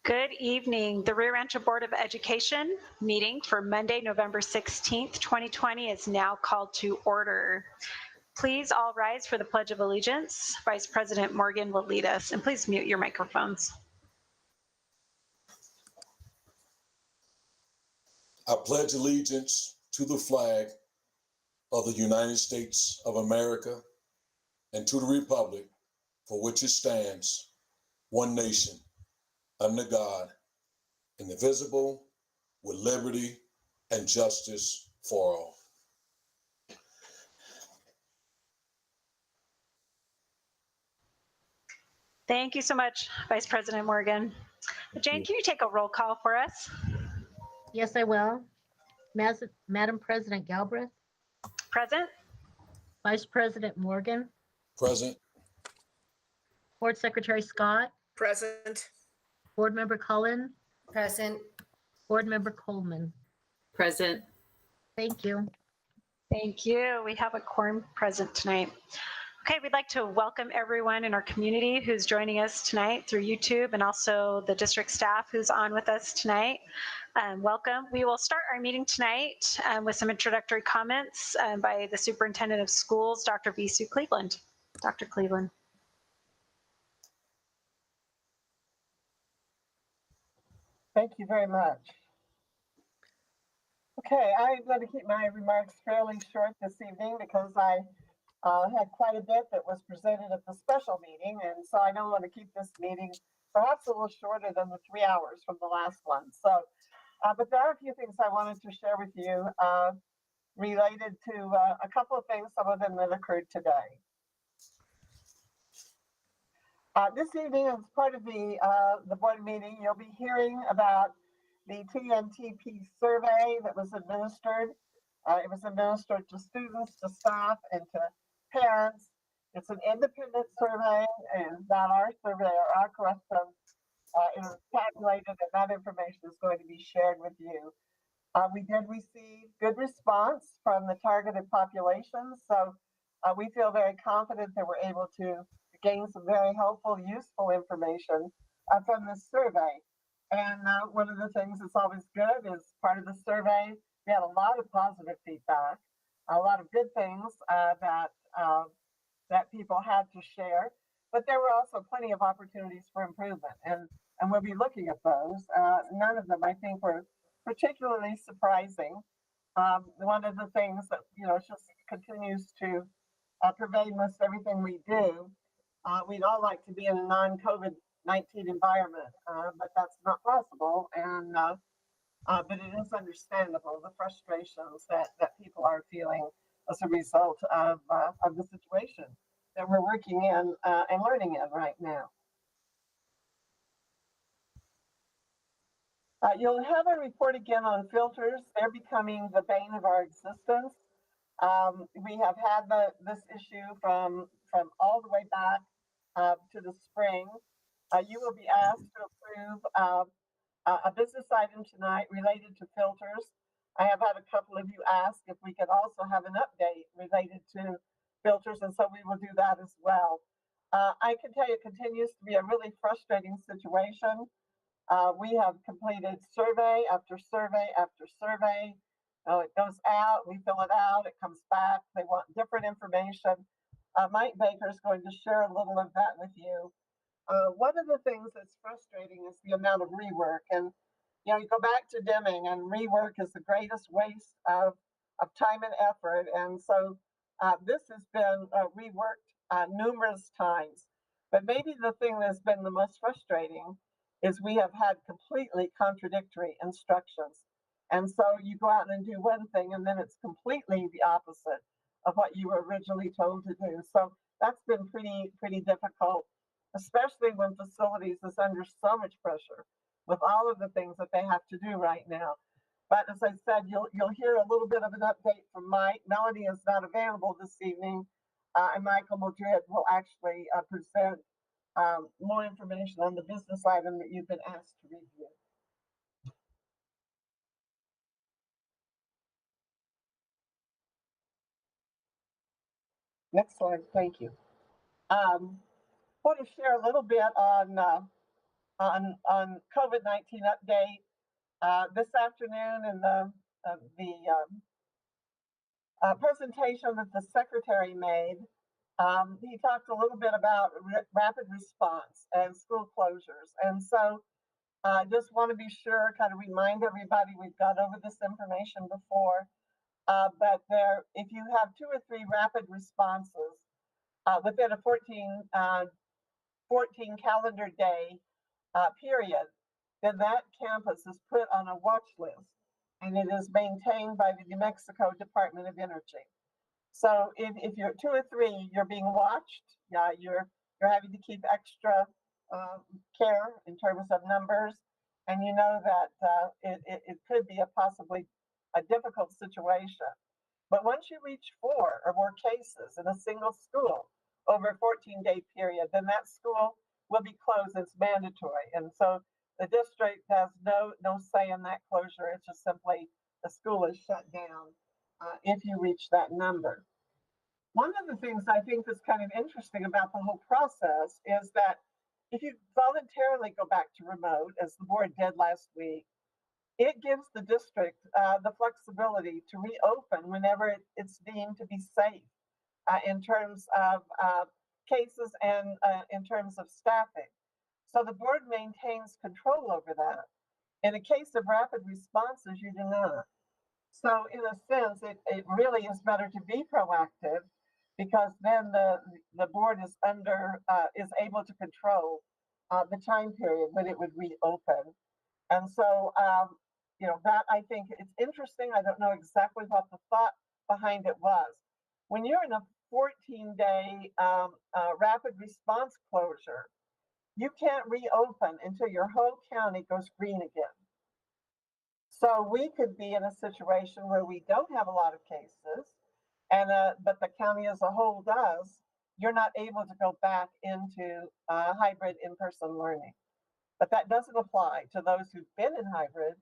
Good evening. The Rancho Board of Education meeting for Monday, November 16th, 2020 is now called to order. Please all rise for the Pledge of Allegiance. Vice President Morgan will lead us, and please mute your microphones. I pledge allegiance to the flag of the United States of America and to the republic for which it stands, one nation, under God, indivisible, with liberty and justice for all. Thank you so much, Vice President Morgan. Jane, can you take a roll call for us? Yes, I will. Madam President Galbraith, Present? Vice President Morgan, Present. Board Secretary Scott, Present. Board Member Cullen, Present. Board Member Coleman. Present. Thank you. Thank you. We have a quorum present tonight. Okay, we'd like to welcome everyone in our community who's joining us tonight through YouTube and also the district staff who's on with us tonight. Welcome. We will start our meeting tonight with some introductory comments by the Superintendent of Schools, Dr. Visu Cleveland. Dr. Cleveland. Thank you very much. Okay, I'm going to keep my remarks fairly short this evening because I had quite a bit that was presented at the special meeting, and so I don't want to keep this meeting perhaps a little shorter than the 3 hours from the last one. So, but there are a few things I wanted to share with you related to a couple of things, some of them that occurred today. This evening, as part of the board meeting, you'll be hearing about the TNTP survey that was administered. It was administered to students, to staff, and to parents. It's an independent survey, and not our survey or our question. It was calculated, and that information is going to be shared with you. We did receive good response from the targeted populations, so we feel very confident that we're able to gain some very helpful, useful information from this survey. And one of the things that's always good is part of the survey, we had a lot of positive feedback, a lot of good things that people had to share, but there were also plenty of opportunities for improvement, and we'll be looking at those. None of them, I think, were particularly surprising. One of the things that, just continues to pervade most everything we do, we'd all like to be in a non-COVID-19 environment, but that's not possible, and but it is understandable, the frustrations that people are feeling as a result of the situation that we're working in and learning in right now. You'll have a report again on filters. They're becoming the bane of our existence. We have had this issue from all the way back to the spring. You will be asked to approve a business item tonight related to filters. I have had a couple of you ask if we could also have an update related to filters, and so we will do that as well. I can tell you it continues to be a really frustrating situation. We have completed survey after survey after survey. It goes out, we fill it out, it comes back, they want different information. Mike Baker is going to share a little of that with you. One of the things that's frustrating is the amount of rework. And, you go back to Deming, and rework is the greatest waste of time and effort. And so this has been reworked numerous times. But maybe the thing that's been the most frustrating is we have had completely contradictory instructions. And so you go out and do one thing, and then it's completely the opposite of what you were originally told to do. So that's been pretty difficult, especially when facilities is under so much pressure with all of the things that they have to do right now. But as I said, you'll hear a little bit of an update from Mike. Melanie is not available this evening, and Michael Madrid will actually present more information on the business item that you've been asked to review. Next slide, thank you. I want to share a little bit on on COVID-19 update. This afternoon in the presentation that the secretary made, he talked a little bit about rapid response and school closures. And so I just want to be sure, kind of remind everybody, we've gone over this information before, but if you have 2 or 3 rapid responses within a 14 calendar day period, then that campus is put on a watch list and it is maintained by the New Mexico Department of Energy. So if you're 2 or 3, you're being watched. Yeah, you're having to keep extra care in terms of numbers, and you know that it could be possibly a difficult situation. But once you reach 4 or more cases in a single school over a 14-day period, then that school will be closed. It's mandatory, and so the district has no say in that closure. It's just simply the school is shut down if you reach that number. One of the things I think is kind of interesting about the whole process is that if you voluntarily go back to remote, as the board did last week, it gives the district the flexibility to reopen whenever it's deemed to be safe in terms of cases and in terms of staffing. So the board maintains control over that. In a case of rapid responses, you do not. So in a sense, it really is better to be proactive, because then the board is able to control the time period when it would reopen. And so, that I think it's interesting. I don't know exactly what the thought behind it was. When you're in a 14-day rapid response closure, you can't reopen until your whole county goes green again. So we could be in a situation where we don't have a lot of cases, and but the county as a whole does. You're not able to go back into hybrid in-person learning. But that doesn't apply to those who've been in hybrid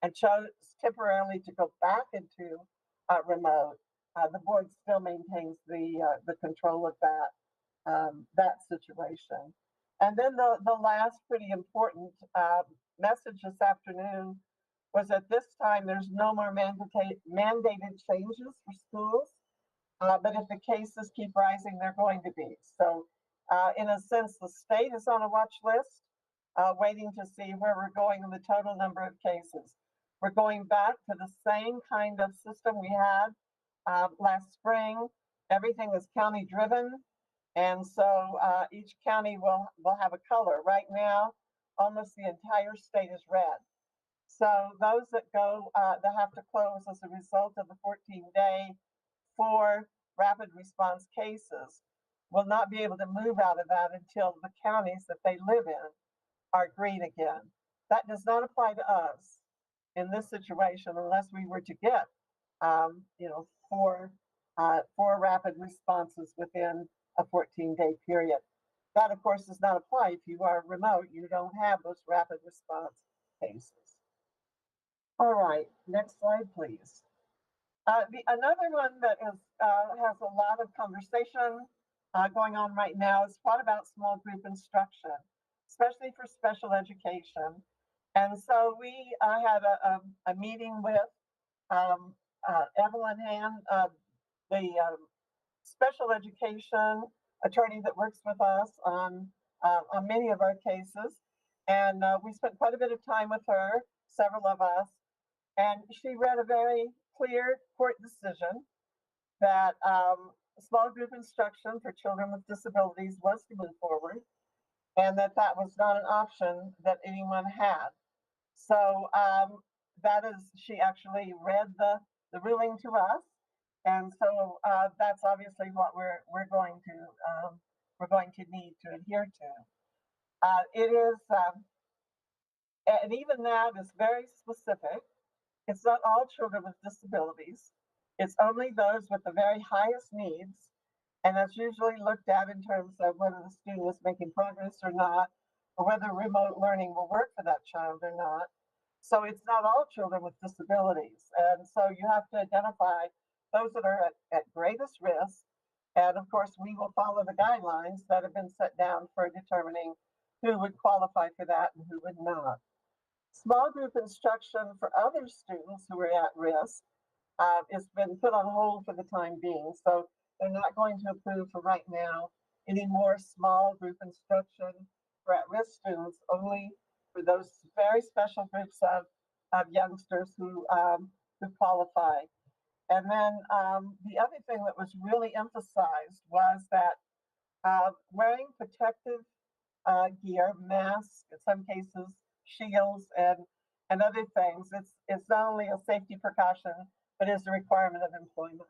and chose temporarily to go back into remote. The board still maintains the control of that situation. And then the last pretty important message this afternoon was at this time there's no more mandated changes for schools, but if the cases keep rising, they're going to be. So in a sense, the state is on a watch list, waiting to see where we're going in the total number of cases. We're going back to the same kind of system we had last spring. Everything is county driven, and so each county will have a color. Right now, almost the entire state is red. So those that have to close as a result of the 14-day 4 rapid response cases will not be able to move out of that until the counties that they live in are green again. That does not apply to us in this situation unless we were to get, 4 rapid responses within a 14-day period. That, of course, does not apply if you are remote. You don't have those rapid response cases. All right, next slide, please. Another one that has a lot of conversation going on right now is what about small group instruction, especially for special education. And so we had a meeting with Evelyn Hand, the special education attorney that works with us on many of our cases. And we spent quite a bit of time with her, several of us, and she read a very clear court decision that small group instruction for children with disabilities was to move forward, and that was not an option that anyone had. So she actually read the ruling to us, and so that's obviously what we're going to need to adhere to. It is, and even that is very specific. It's not all children with disabilities. It's only those with the very highest needs, and that's usually looked at in terms of whether the student is making progress or not, or whether remote learning will work for that child or not. So it's not all children with disabilities. And so you have to identify those that are at greatest risk. And of course, we will follow the guidelines that have been set down for determining who would qualify for that and who would not. Small group instruction for other students who are at risk has been put on hold for the time being. So they're not going to approve for right now any more small group instruction for at-risk students, only for those very special groups of youngsters who qualify. And then the other thing that was really emphasized was that wearing protective gear, masks, in some cases shields, and other things. It's not only a safety precaution, but is a requirement of employment.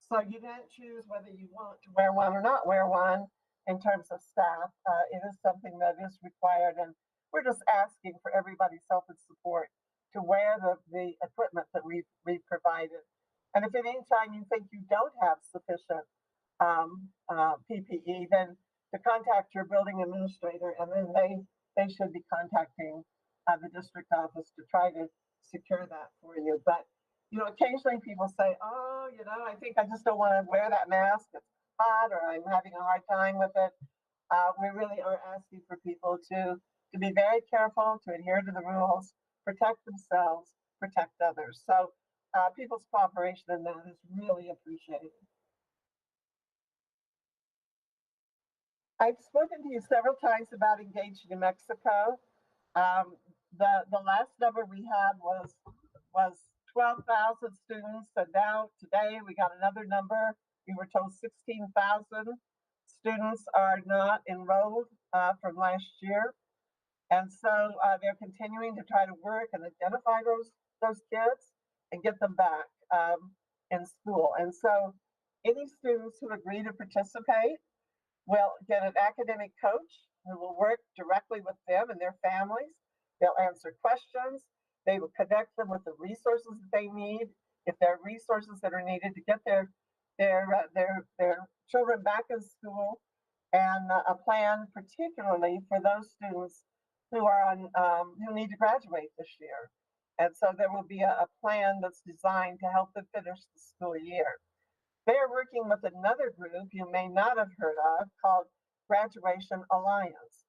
So you didn't choose whether you want to wear one or not wear one in terms of staff. It is something that is required, and we're just asking for everybody's help and support to wear the equipment that we've provided. And if at any time you think you don't have sufficient PPE, then to contact your building administrator, and then they should be contacting the district office to try to secure that for you. But occasionally people say, "Oh, I think I just don't want to wear that mask. It's hot, or I'm having a hard time with it." We really are asking for people to be very careful, to adhere to the rules, protect themselves, protect others. So people's cooperation in that is really appreciated. I've spoken to you several times about Engage New Mexico. The last number we had was 12,000 students, and now today we got another number. We were told 16,000 students are not enrolled from last year, and so they're continuing to try to work and identify those kids and get them back in school. And so any students who agree to participate will get an academic coach who will work directly with them and their families. They'll answer questions. They will connect them with the resources that they need. If there are resources that are needed to get their children back in school, and a plan particularly for those students who are who need to graduate this year. And so there will be a plan that's designed to help them finish the school year. They are working with another group you may not have heard of called Graduation Alliance.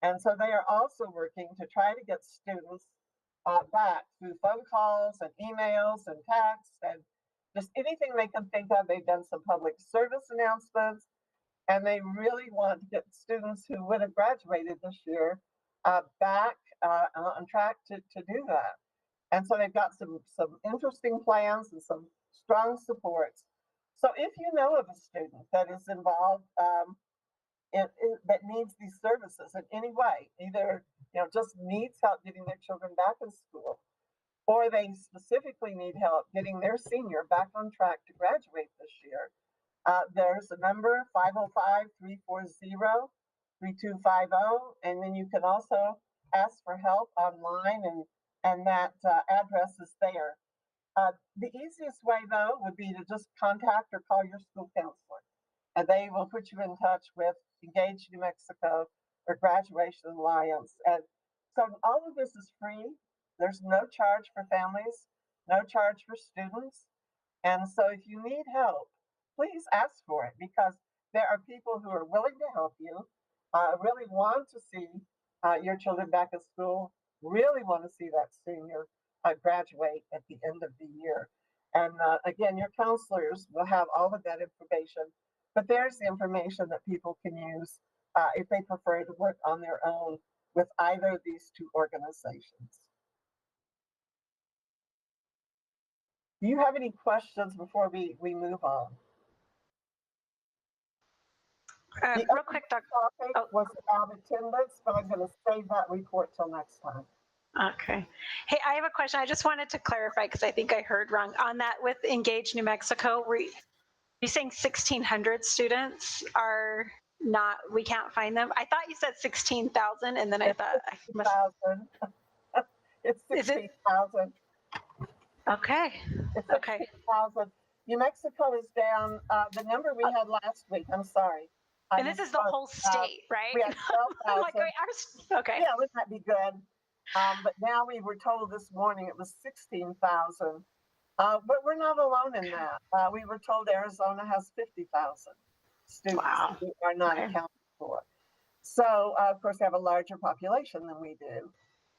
And so they are also working to try to get students back through phone calls and emails and texts and just anything they can think of. They've done some public service announcements, and they really want to get students who would have graduated this year back on track to do that. And so they've got some interesting plans and some strong supports. So if you know of a student that is involved that needs these services in any way, either just needs help getting their children back in school, or they specifically need help getting their senior back on track to graduate this year, there's a number 505-340-3250, and then you can also ask for help online, and that address is there. The easiest way, though, would be to just contact or call your school counselor, and they will put you in touch with Engage New Mexico or Graduation Alliance. And so all of this is free. There's no charge for families, no charge for students. And so if you need help, please ask for it, because there are people who are willing to help you, really want to see your children back at school, really want to see that senior graduate at the end of the year. And again, your counselors will have all of that information, but there's the information that people can use if they prefer to work on their own with either of these two organizations. Do you have any questions before we move on? Real quick, Dr. Topic was about attendance, but I'm going to save that report till next time. Okay. Hey, I have a question. I just wanted to clarify, because I think I heard wrong on that with Engage New Mexico. Were you saying 1,600 students are not, we can't find them? I thought you said 16,000, and then I thought I must. It's 16,000. Okay. It's Okay. 16,000. New Mexico is down. The number we had last week, I'm sorry. And this is the whole state, right? We had 12,000. Like, wait, okay. Yeah, wouldn't that be good? But now we were told this morning it was 16,000. But we're not alone in that. We were told Arizona has 50,000 students who are not accounted for. So, of course, they have a larger population than we do,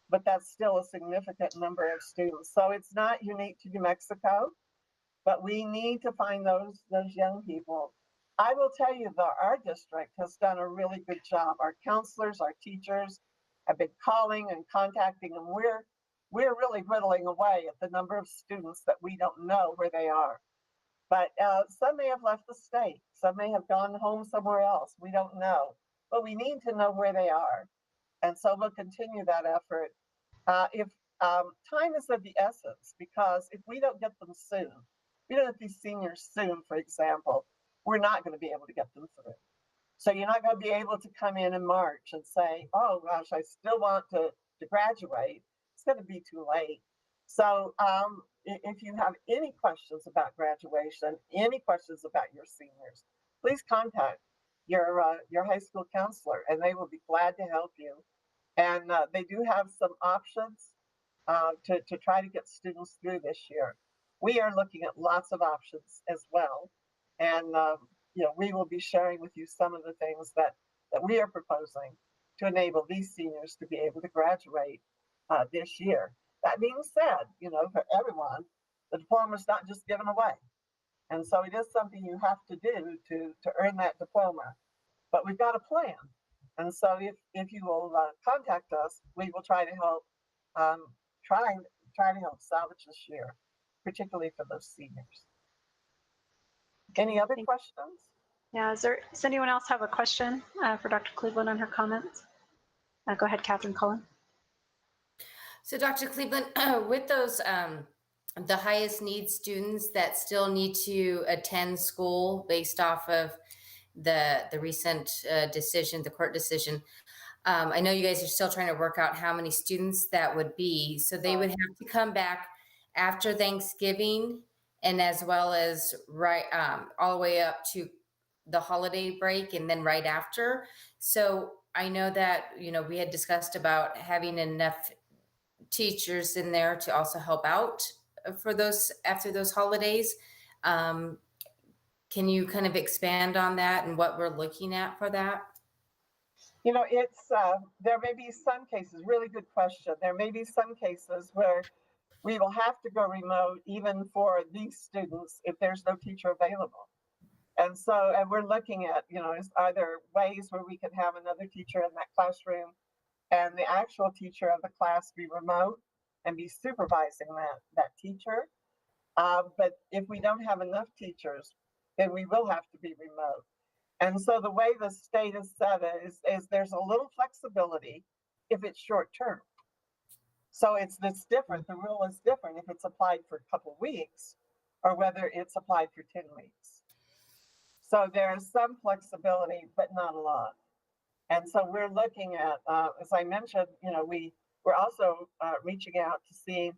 but that's still a significant number of students. So it's not unique to New Mexico, but we need to find those young people. I will tell you though, our district has done a really good job. Our counselors, our teachers have been calling and contacting, and we're really whittling away at the number of students that we don't know where they are. But some may have left the state. Some may have gone home somewhere else. We don't know. But we need to know where they are. And so we'll continue that effort. If time is of the essence, because if we don't get them soon, we don't get these seniors soon, for example, we're not going to be able to get them through. So you're not going to be able to come in March and say, oh gosh, I still want to graduate. It's going to be too late. So if you have any questions about graduation, any questions about your seniors, please contact your high school counselor, and they will be glad to help you. And they do have some options to try to get students through this year. We are looking at lots of options as well. And we will be sharing with you some of the things that we are proposing to enable these seniors to be able to graduate this year. That being said, for everyone, the diploma is not just given away. And so it is something you have to do to earn that diploma. But we've got a plan. And so if you will contact us, we will try to help try to help salvage this year, particularly for those seniors. Any other questions? Yeah, does anyone else have a question for Dr. Cleveland on her comments? Go ahead, Catherine Cullen. So Dr. Cleveland, with those, the highest need students that still need to attend school based off of the recent decision, the court decision, I know you guys are still trying to work out how many students that would be. So they would have to come back after Thanksgiving and as well as all the way up to the holiday break and then right after. So I know that, we had discussed about having enough teachers in there to also help out for those after those holidays. Can you kind of expand on that and what we're looking at for that? It's there may be some cases, really good question. There may be some cases where we will have to go remote even for these students if there's no teacher available. And we're looking at, are there ways where we can have another teacher in that classroom and the actual teacher of the class be remote and be supervising that teacher. But if we don't have enough teachers, then we will have to be remote. And so the way the state has set it is there's a little flexibility if it's short term. So it's different. The rule is different if it's applied for a couple of weeks or whether it's applied for 10 weeks. So there's some flexibility, but not a lot. And so we're looking at, as I mentioned, we're also reaching out to see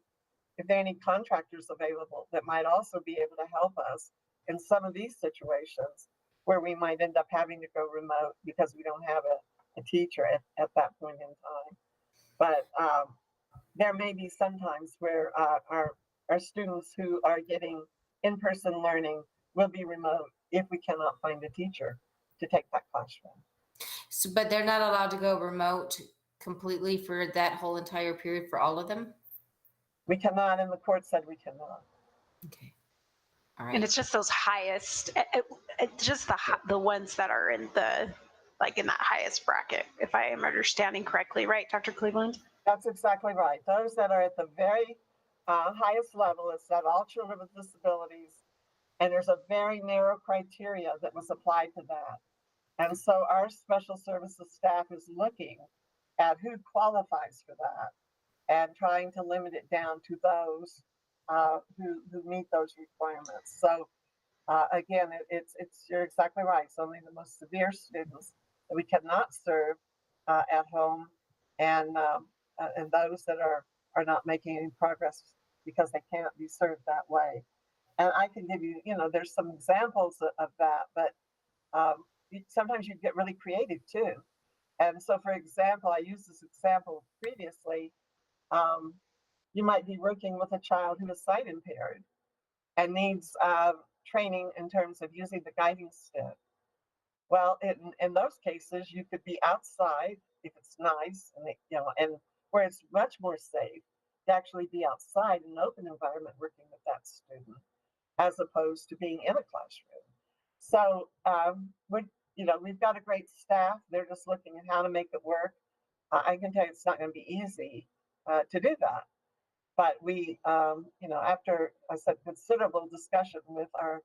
if there are any contractors available that might also be able to help us in some of these situations where we might end up having to go remote because we don't have a teacher at that point in time. But there may be sometimes where our students who are getting in-person learning will be remote if we cannot find a teacher to take that classroom. So, but they're not allowed to go remote completely for that whole entire period for all of them? We cannot, and the court said we cannot. Okay. All right. And it's just those highest, just the ones that are in that highest bracket, if I am understanding correctly, right, Dr. Cleveland? That's exactly right. Those that are at the very highest level, it's that all children with disabilities, and there's a very narrow criteria that was applied to that. And so our special services staff is looking at who qualifies for that and trying to limit it down to those who meet those requirements. So again, you're exactly right. It's only the most severe students that we cannot serve at home, and those that are not making any progress because they can't be served that way. And I can give you, there's some examples of that, but sometimes you get really creative too. And so, for example, I used this example previously. You might be working with a child who is sight impaired and needs training in terms of using the guiding stick. Well, in those cases, you could be outside if it's nice and, and where it's much more safe to actually be outside in an open environment working with that student as opposed to being in a classroom. So, we've got a great staff. They're just looking at how to make it work. I can tell you it's not going to be easy to do that. But we, after I said considerable discussion with our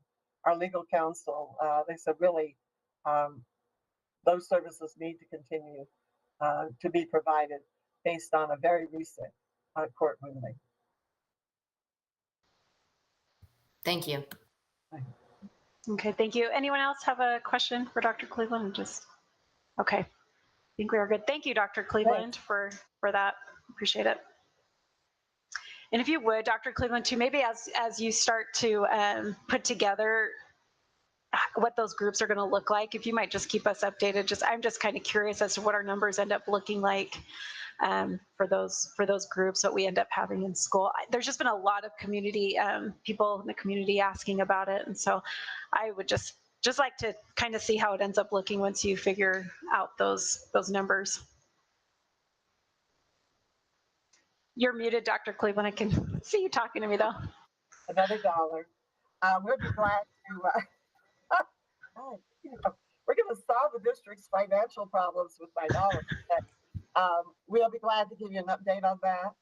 legal counsel, they said really those services need to continue to be provided based on a very recent court ruling. Thank you. Okay, thank you. Anyone else have a question for Dr. Cleveland? Okay, I think we are good. Thank you, Dr. Cleveland, for that. Appreciate it. And if you would, Dr. Cleveland, too, maybe as you start to put together what those groups are going to look like, if you might just keep us updated. I'm just kind of curious as to what our numbers end up looking like for those groups that we end up having in school. There's just been a lot of community people in the community asking about it, and so I would just like to kind of see how it ends up looking once you figure out those numbers. You're muted, Dr. Cleveland. I can see you talking to me though. Another dollar. We'll be glad to. We're going to solve the district's financial problems with my dollars. We'll be glad to give you an update on that.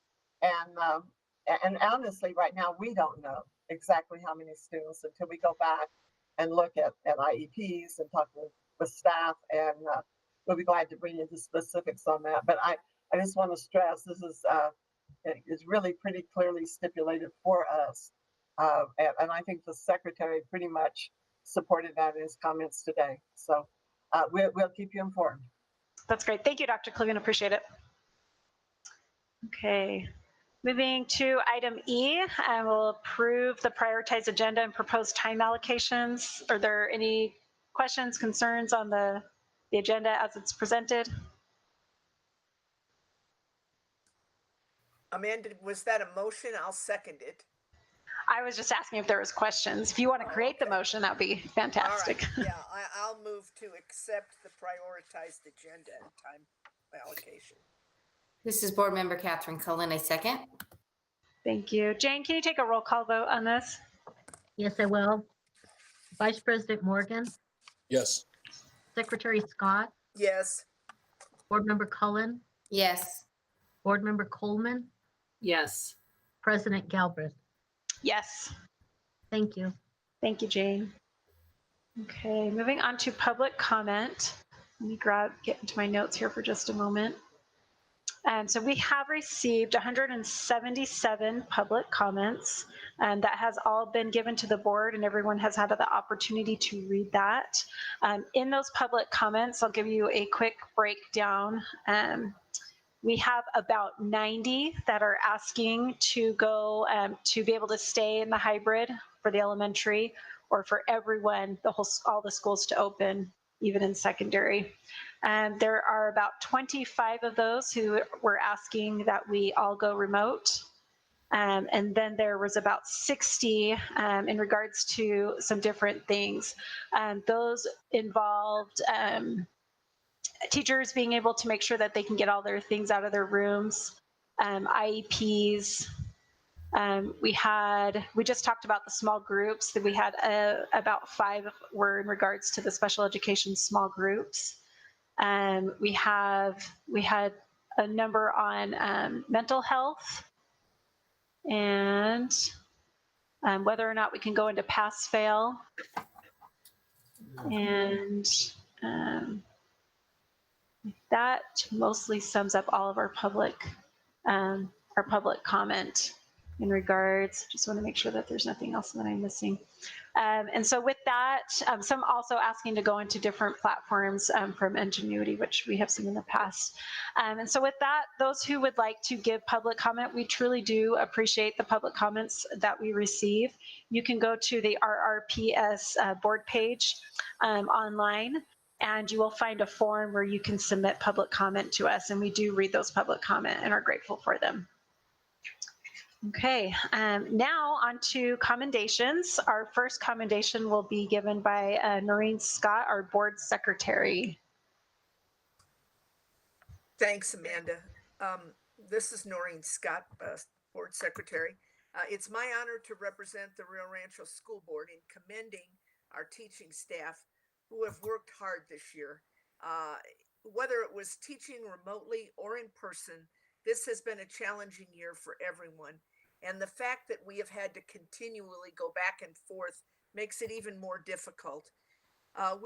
And honestly, right now, we don't know exactly how many students until we go back and look at IEPs and talk with staff. And we'll be glad to bring you the specifics on that. But I just want to stress this is really pretty clearly stipulated for us. And I think the secretary pretty much supported that in his comments today. So we'll keep you informed. That's great. Thank you, Dr. Cleveland. Appreciate it. Okay. Moving to item E, I will approve the prioritized agenda and proposed time allocations. Are there any questions, concerns on the agenda as it's presented? Amanda, was that a motion? I'll second it. I was just asking if there was questions. If you want to create the motion, that would be fantastic. All right. Yeah, I'll move to accept the prioritized agenda and time allocation. This is Board Member Catherine Cullen. I second. Thank you. Jane, can you take a roll call vote on this? Yes, I will. Vice President Morgan, Yes. Secretary Scott, Yes. Board Member Cullen, Yes. Board Member Coleman, Yes. President Galbraith. Yes. Thank you. Thank you, Jane. Okay, moving on to public comment. Let me get into my notes here for just a moment. So we have received 177 public comments, and that has all been given to the board, and everyone has had the opportunity to read that. In those public comments, I'll give you a quick breakdown. We have about 90 that are asking to go to be able to stay in the hybrid for the elementary, or for everyone, all the schools to open, even in secondary. And there are about 25 of those who were asking that we all go remote. And then there was about 60 in regards to some different things. Those involved teachers being able to make sure that they can get all their things out of their rooms, IEPs. We just talked about the small groups that we had about 5 were in regards to the special education small groups. We had a number on mental health and whether or not we can go into pass fail. And that mostly sums up all of our public comment in regards. Just want to make sure that there's nothing else that I'm missing. And so with that, some also asking to go into different platforms from Ingenuity, which we have seen in the past. And so with that, those who would like to give public comment, we truly do appreciate the public comments that we receive. You can go to the RRPS board page online, and you will find a form where you can submit public comment to us. And we do read those public comment and are grateful for them. Okay, now on to commendations. Our first commendation will be given by Noreen Scott, our board secretary. Thanks, Amanda. This is Noreen Scott, Board Secretary. It's my honor to represent the Rio Rancho School Board in commending our teaching staff who have worked hard this year. Whether it was teaching remotely or in person, this has been a challenging year for everyone. And the fact that we have had to continually go back and forth makes it even more difficult.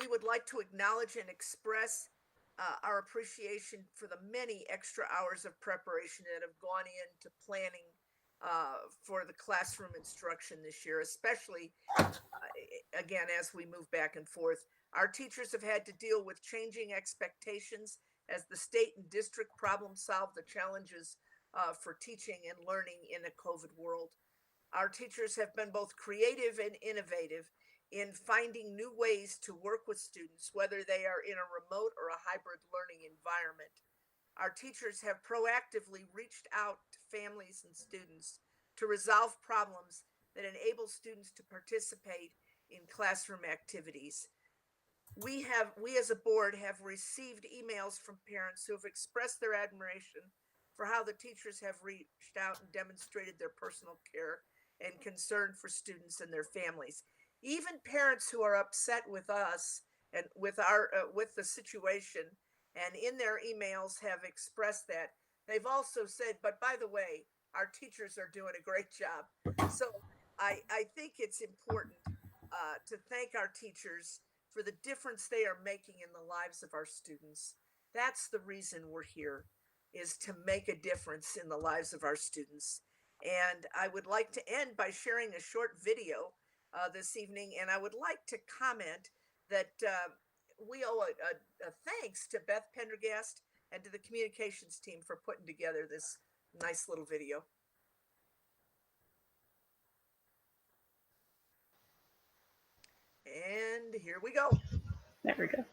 We would like to acknowledge and express our appreciation for the many extra hours of preparation that have gone into planning for the classroom instruction this year, especially again as we move back and forth. Our teachers have had to deal with changing expectations as the state and district problem solve the challenges for teaching and learning in a COVID world. Our teachers have been both creative and innovative in finding new ways to work with students, whether they are in a remote or a hybrid learning environment. Our teachers have proactively reached out to families and students to resolve problems that enable students to participate in classroom activities. We as a board have received emails from parents who have expressed their admiration for how the teachers have reached out and demonstrated their personal care and concern for students and their families. Even parents who are upset with us and with the situation, and in their emails have expressed that. They've also said, but by the way, our teachers are doing a great job. So I think it's important to thank our teachers for the difference they are making in the lives of our students. That's the reason we're here, is to make a difference in the lives of our students. And I would like to end by sharing a short video this evening. And I would like to comment that we owe a thanks to Beth Pendergast and to the communications team for putting together this nice little video. And here we go. There we go.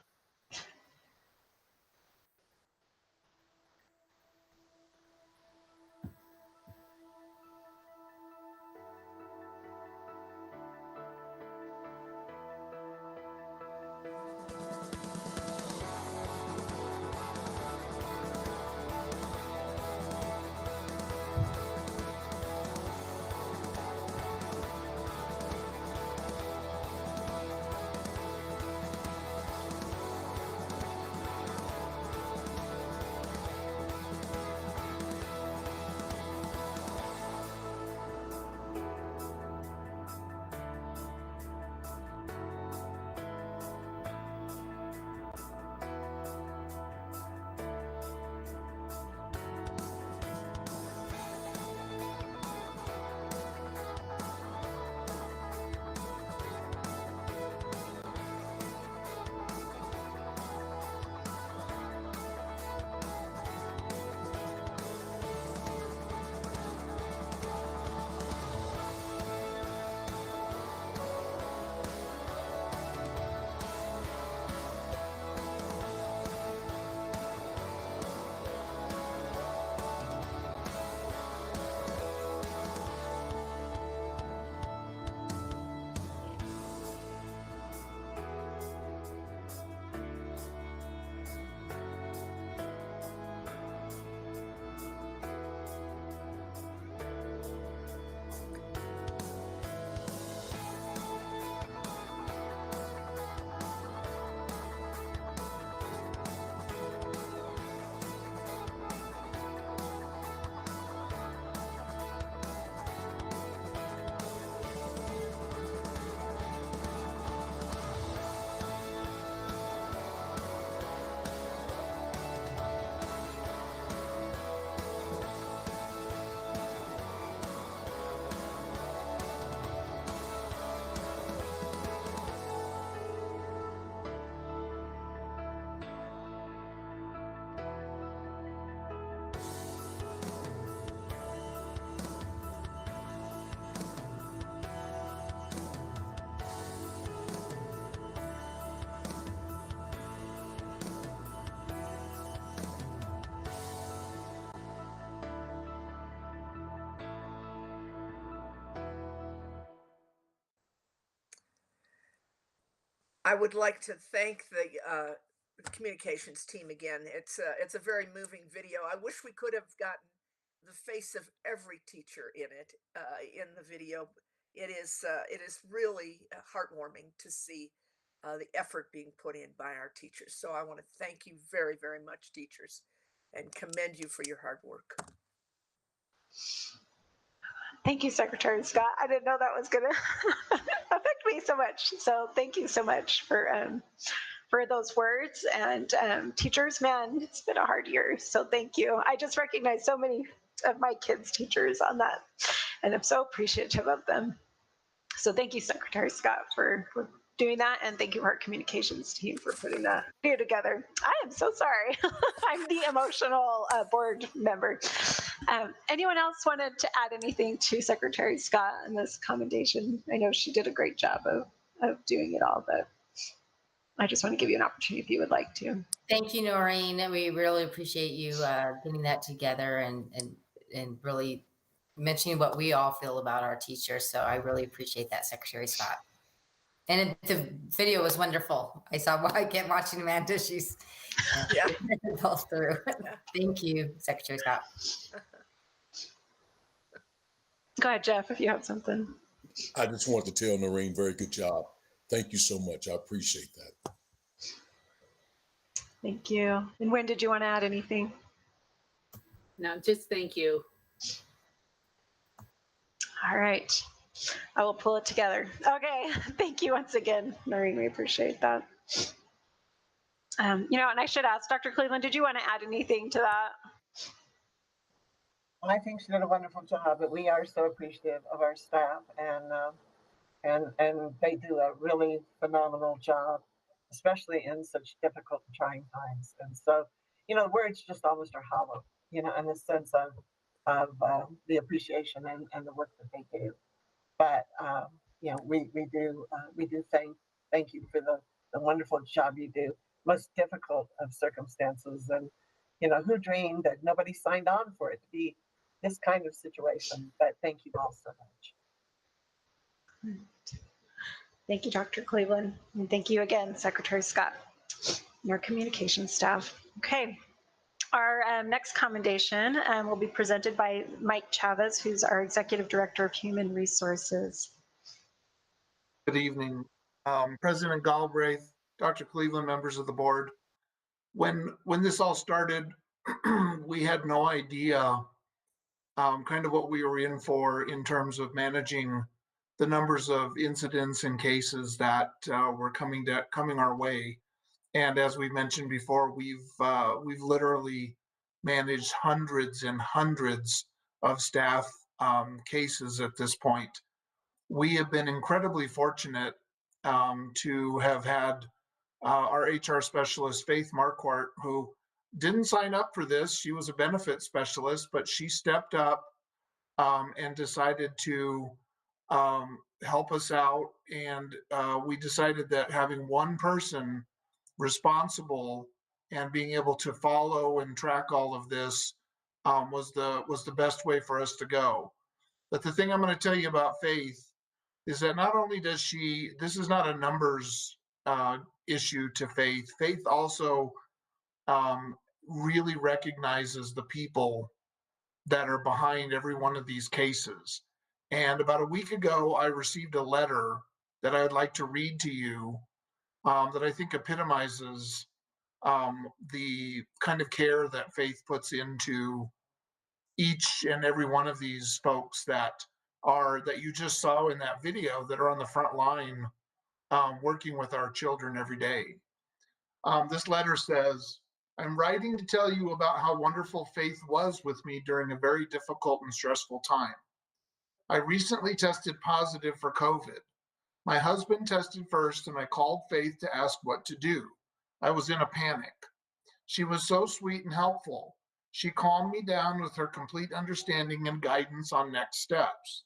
I would like to thank the communications team again. It's a very moving video. I wish we could have gotten the face of every teacher in it in the video. It is really heartwarming to see the effort being put in by our teachers. So I want to thank you very, very much, teachers, and commend you for your hard work. Thank you, Secretary Scott. I didn't know that was going to affect me so much. So thank you so much for those words. And teachers, man, it's been a hard year. So thank you. I just recognize so many of my kids' teachers on that, and I'm so appreciative of them. So thank you, Secretary Scott, for doing that, and thank you to our communications team for putting that video together. I am so sorry. I'm the emotional board member. Anyone else wanted to add anything to Secretary Scott in this commendation? I know she did a great job of doing it all, but I just want to give you an opportunity if you would like to. Thank you, Noreen. We really appreciate you getting that together and really mentioning what we all feel about our teachers. So I really appreciate that, Secretary Scott. And the video was wonderful. I kept watching Amanda. She's all through. Thank you, Secretary Scott. Go ahead, Jeff, if you have something. I just want to tell Noreen, very good job. Thank you so much. I appreciate that. Thank you. And Wynn, did you want to add anything? No, just thank you. All right. I will pull it together. Okay. Thank you once again, Noreen. We appreciate that. And I should ask, Dr. Cleveland, did you want to add anything to that? I think she did a wonderful job, but we are so appreciative of our staff, and they do a really phenomenal job, especially in such difficult and trying times. And so, words just almost are hollow, in the sense of the appreciation and the work that they do. But we do thank you for the wonderful job you do. Most difficult of circumstances, and who dreamed that nobody signed on for it to be this kind of situation. But thank you all so much. Thank you, Dr. Cleveland. And thank you again, Secretary Scott, and our communications staff. Okay. Our next commendation will be presented by Mike Chavez, who's our Executive Director of Human Resources. Good evening, President Galbraith, Dr. Cleveland, members of the board. When this all started, we had no idea kind of what we were in for in terms of managing the numbers of incidents and cases that were coming our way. And as we mentioned before, we've literally managed hundreds and hundreds of staff cases at this point. We have been incredibly fortunate to have had our HR specialist, Faith Marquardt, who didn't sign up for this. She was a benefit specialist, but she stepped up and decided to help us out. And we decided that having one person responsible and being able to follow and track all of this was the best way for us to go. But the thing I'm going to tell you about Faith is that not only does this is not a numbers issue to Faith. Faith also really recognizes the people that are behind every one of these cases. And about a week ago, I received a letter that I would like to read to you that I think epitomizes the kind of care that Faith puts into each and every one of these folks that you just saw in that video that are on the front line working with our children every day. This letter says, "I'm writing to tell you about how wonderful Faith was with me during a very difficult and stressful time. I recently tested positive for COVID. My husband tested first, and I called Faith to ask what to do. I was in a panic. She was so sweet and helpful. She calmed me down with her complete understanding and guidance on next steps.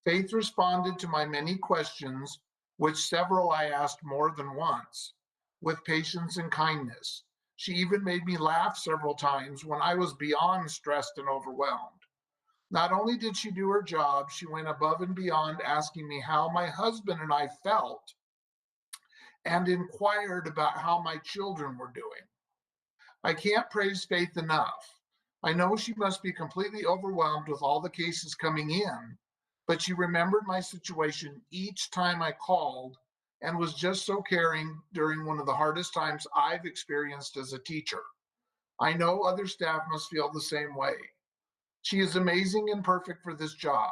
Faith responded to my many questions, which several I asked more than once, with patience and kindness. She even made me laugh several times when I was beyond stressed and overwhelmed. Not only did she do her job, she went above and beyond asking me how my husband and I felt and inquired about how my children were doing. I can't praise Faith enough. I know she must be completely overwhelmed with all the cases coming in, but she remembered my situation each time I called and was just so caring during one of the hardest times I've experienced as a teacher. I know other staff must feel the same way. She is amazing and perfect for this job.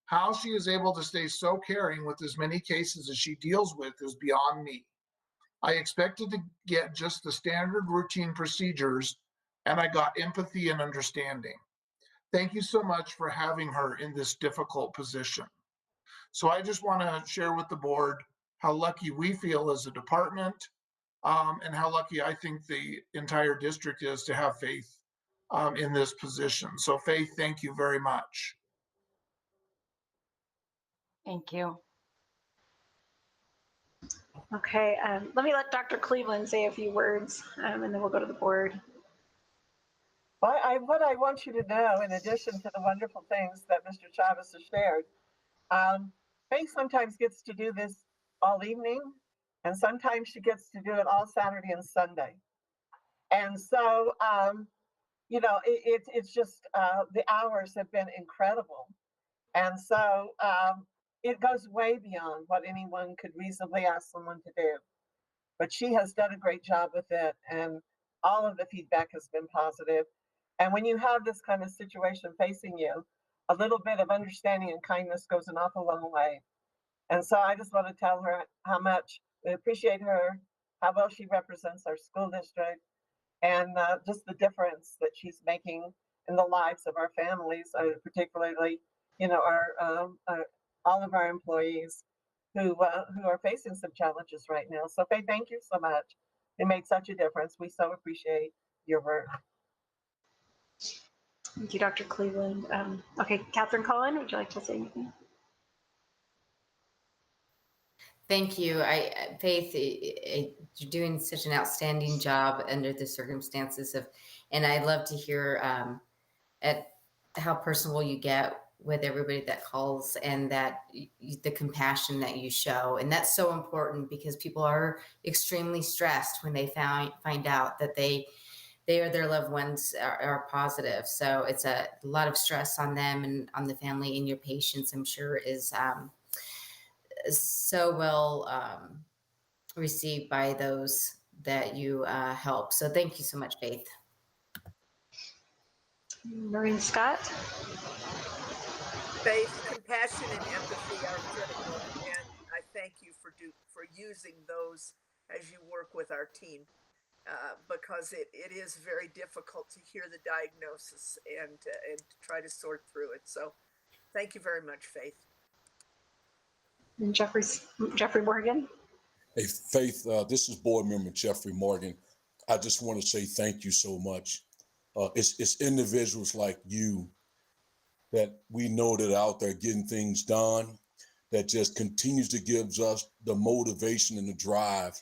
How she is able to stay so caring with as many cases as she deals with is beyond me. I expected to get just the standard routine procedures, and I got empathy and understanding. Thank you so much for having her in this difficult position. So I just want to share with the board how lucky we feel as a department, and how lucky I think the entire district is to have Faith in this position. So Faith, thank you very much. Thank you. Okay, let me let Dr. Cleveland say a few words, and then we'll go to the board. Well, what I want you to know, in addition to the wonderful things that Mr. Chavez has shared, Faith sometimes gets to do this all evening, and sometimes she gets to do it all Saturday and Sunday. And so, it's just the hours have been incredible. And so it goes way beyond what anyone could reasonably ask someone to do. But she has done a great job with it, and all of the feedback has been positive. And when you have this kind of situation facing you, a little bit of understanding and kindness goes an awful long way. And so I just want to tell her how much we appreciate her, how well she represents our school district, and just the difference that she's making in the lives of our families, particularly, our all of our employees who are facing some challenges right now. So Faye, thank you so much. It made such a difference. We so appreciate your work. Thank you, Dr. Cleveland. Okay, Catherine Cullen, would you like to say anything? Thank you. Faith, you're doing such an outstanding job under the circumstances and I love to hear at how personal you get with everybody that calls, and that the compassion that you show. And that's so important, because people are extremely stressed when they find out that they or their loved ones are positive. So it's a lot of stress on them and on the family, and your patients, I'm sure, is so well received by those that you help. So thank you so much, Faith. Maureen Scott. Faith, compassion, and empathy are critical, and I thank you for using those as you work with our team, because it is very difficult to hear the diagnosis and try to sort through it. So, thank you very much, Faith. And Jeffrey Morgan. Hey, Faith, this is board member Jeffrey Morgan. I just want to say thank you so much. It's individuals like you that we know that are out there getting things done, that just continues to give us the motivation and the drive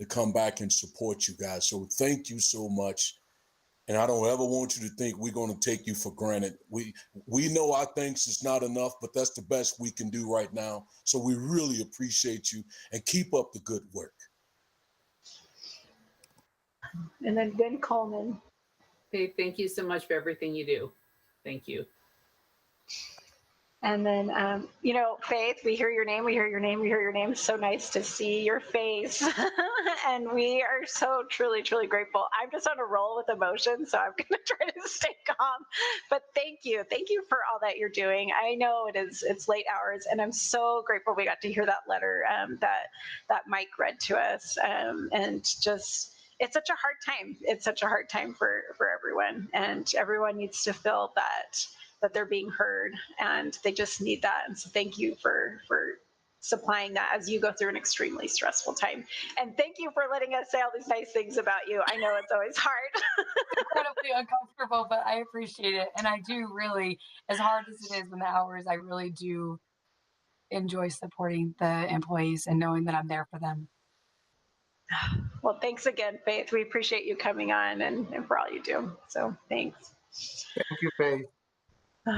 to come back and support you guys. So thank you so much. And I don't ever want you to think we're going to take you for granted. We know our thanks is not enough, but that's the best we can do right now. So we really appreciate you, and keep up the good work. And then Ben Coleman. Faith, thank you so much for everything you do. Thank you. And then, Faith, we hear your name, we hear your name, we hear your name. So nice to see your face. And we are so truly, truly grateful. I'm just on a roll with emotion, so I'm going to try to stay calm. But thank you. Thank you for all that you're doing. I know it's late hours, and I'm so grateful we got to hear that letter that Mike read to us. And just, it's such a hard time. It's such a hard time for everyone. And everyone needs to feel that they're being heard, and they just need that. And so thank you for supplying that as you go through an extremely stressful time. And thank you for letting us say all these nice things about you. I know it's always hard. Incredibly uncomfortable, but I appreciate it. And I do really, as hard as it is in the hours, I really do enjoy supporting the employees and knowing that I'm there for them. Well, thanks again, Faith. We appreciate you coming on and for all you do. So thanks. Thank you, Faith. All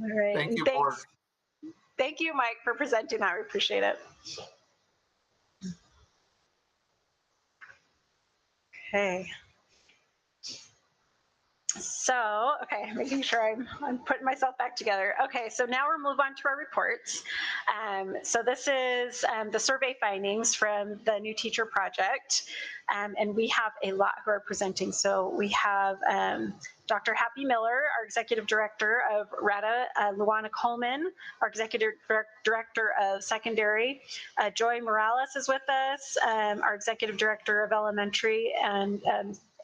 right. Thank you, Thanks. board. Thank you, Mike, for presenting that. We appreciate it. Okay. So, okay, making sure I'm putting myself back together. Okay, so now we'll move on to our reports. So this is the survey findings from the New Teacher Project, and we have a lot who are presenting. So we have Dr. Happy Miller, our Executive Director of RADA, Luana Coleman, our Executive Director of Secondary, Joy Morales is with us, our Executive Director of Elementary,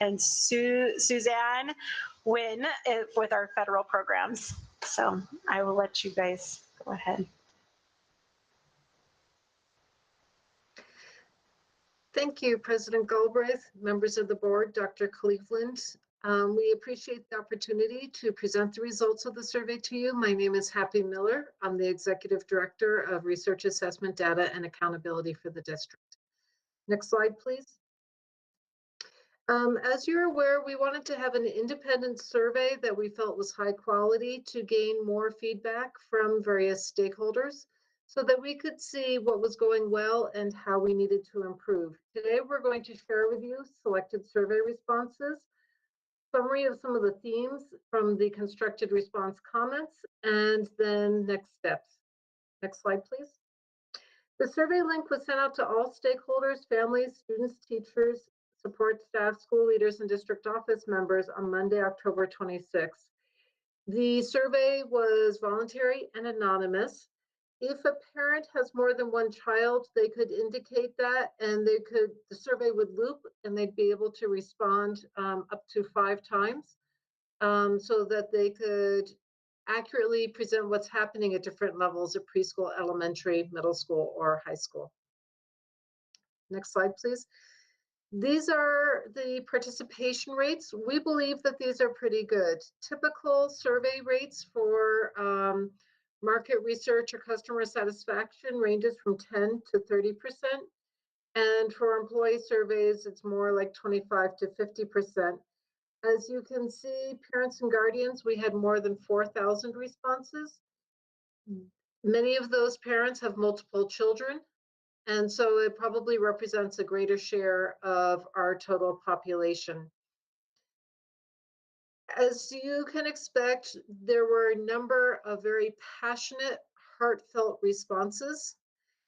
and Suzanne Wynn with our federal programs. So I will let you guys go ahead. Thank you, President Galbraith, members of the board, Dr. Cleveland. We appreciate the opportunity to present the results of the survey to you. My name is Happy Miller. I'm the Executive Director of Research Assessment Data and Accountability for the district. Next slide, please. As you're aware, we wanted to have an independent survey that we felt was high quality to gain more feedback from various stakeholders so that we could see what was going well and how we needed to improve. Today, we're going to share with you selected survey responses, summary of some of the themes from the constructed response comments, and then next steps. Next slide, please. The survey link was sent out to all stakeholders, families, students, teachers, support staff, school leaders, and district office members on Monday, October 26th. The survey was voluntary and anonymous. If a parent has more than one child, they could indicate that, and the survey would loop, and they'd be able to respond up to 5 times so that they could accurately present what's happening at different levels of preschool, elementary, middle school, or high school. Next slide, please. These are the participation rates. We believe that these are pretty good. Typical survey rates for market research or customer satisfaction ranges from 10 to 30%. And for employee surveys, it's more like 25 to 50%. As you can see, parents and guardians, we had more than 4,000 responses. Many of those parents have multiple children. And so it probably represents a greater share of our total population. As you can expect, there were a number of very passionate, heartfelt responses.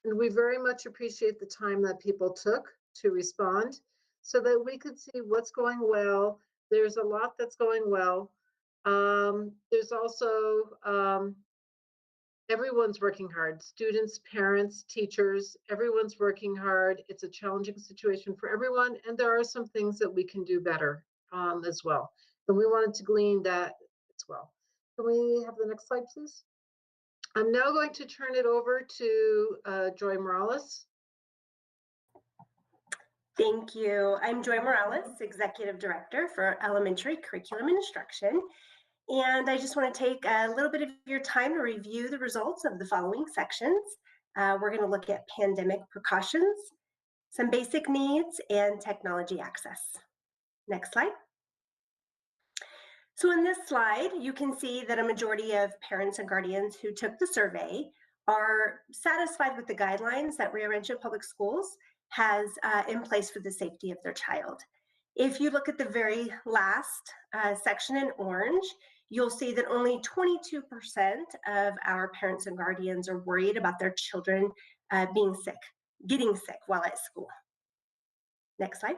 And we very much appreciate the time that people took to respond so that we could see what's going well. There's a lot that's going well. There's also everyone's working hard. Students, parents, teachers, everyone's working hard. It's a challenging situation for everyone. And there are some things that we can do better as well. And we wanted to glean that as well. Can we have the next slide, please? I'm now going to turn it over to Joy Morales. Thank you. I'm Joy Morales, Executive Director for Elementary Curriculum and Instruction. And I just want to take a little bit of your time to review the results of the following sections. We're going to look at pandemic precautions, some basic needs, and technology access. Next slide. So in this slide, you can see that a majority of parents and guardians who took the survey are satisfied with the guidelines that Rio Rancho Public Schools has in place for the safety of their child. If you look at the very last section in orange, you'll see that only 22% of our parents and guardians are worried about their children being sick, getting sick while at school. Next slide.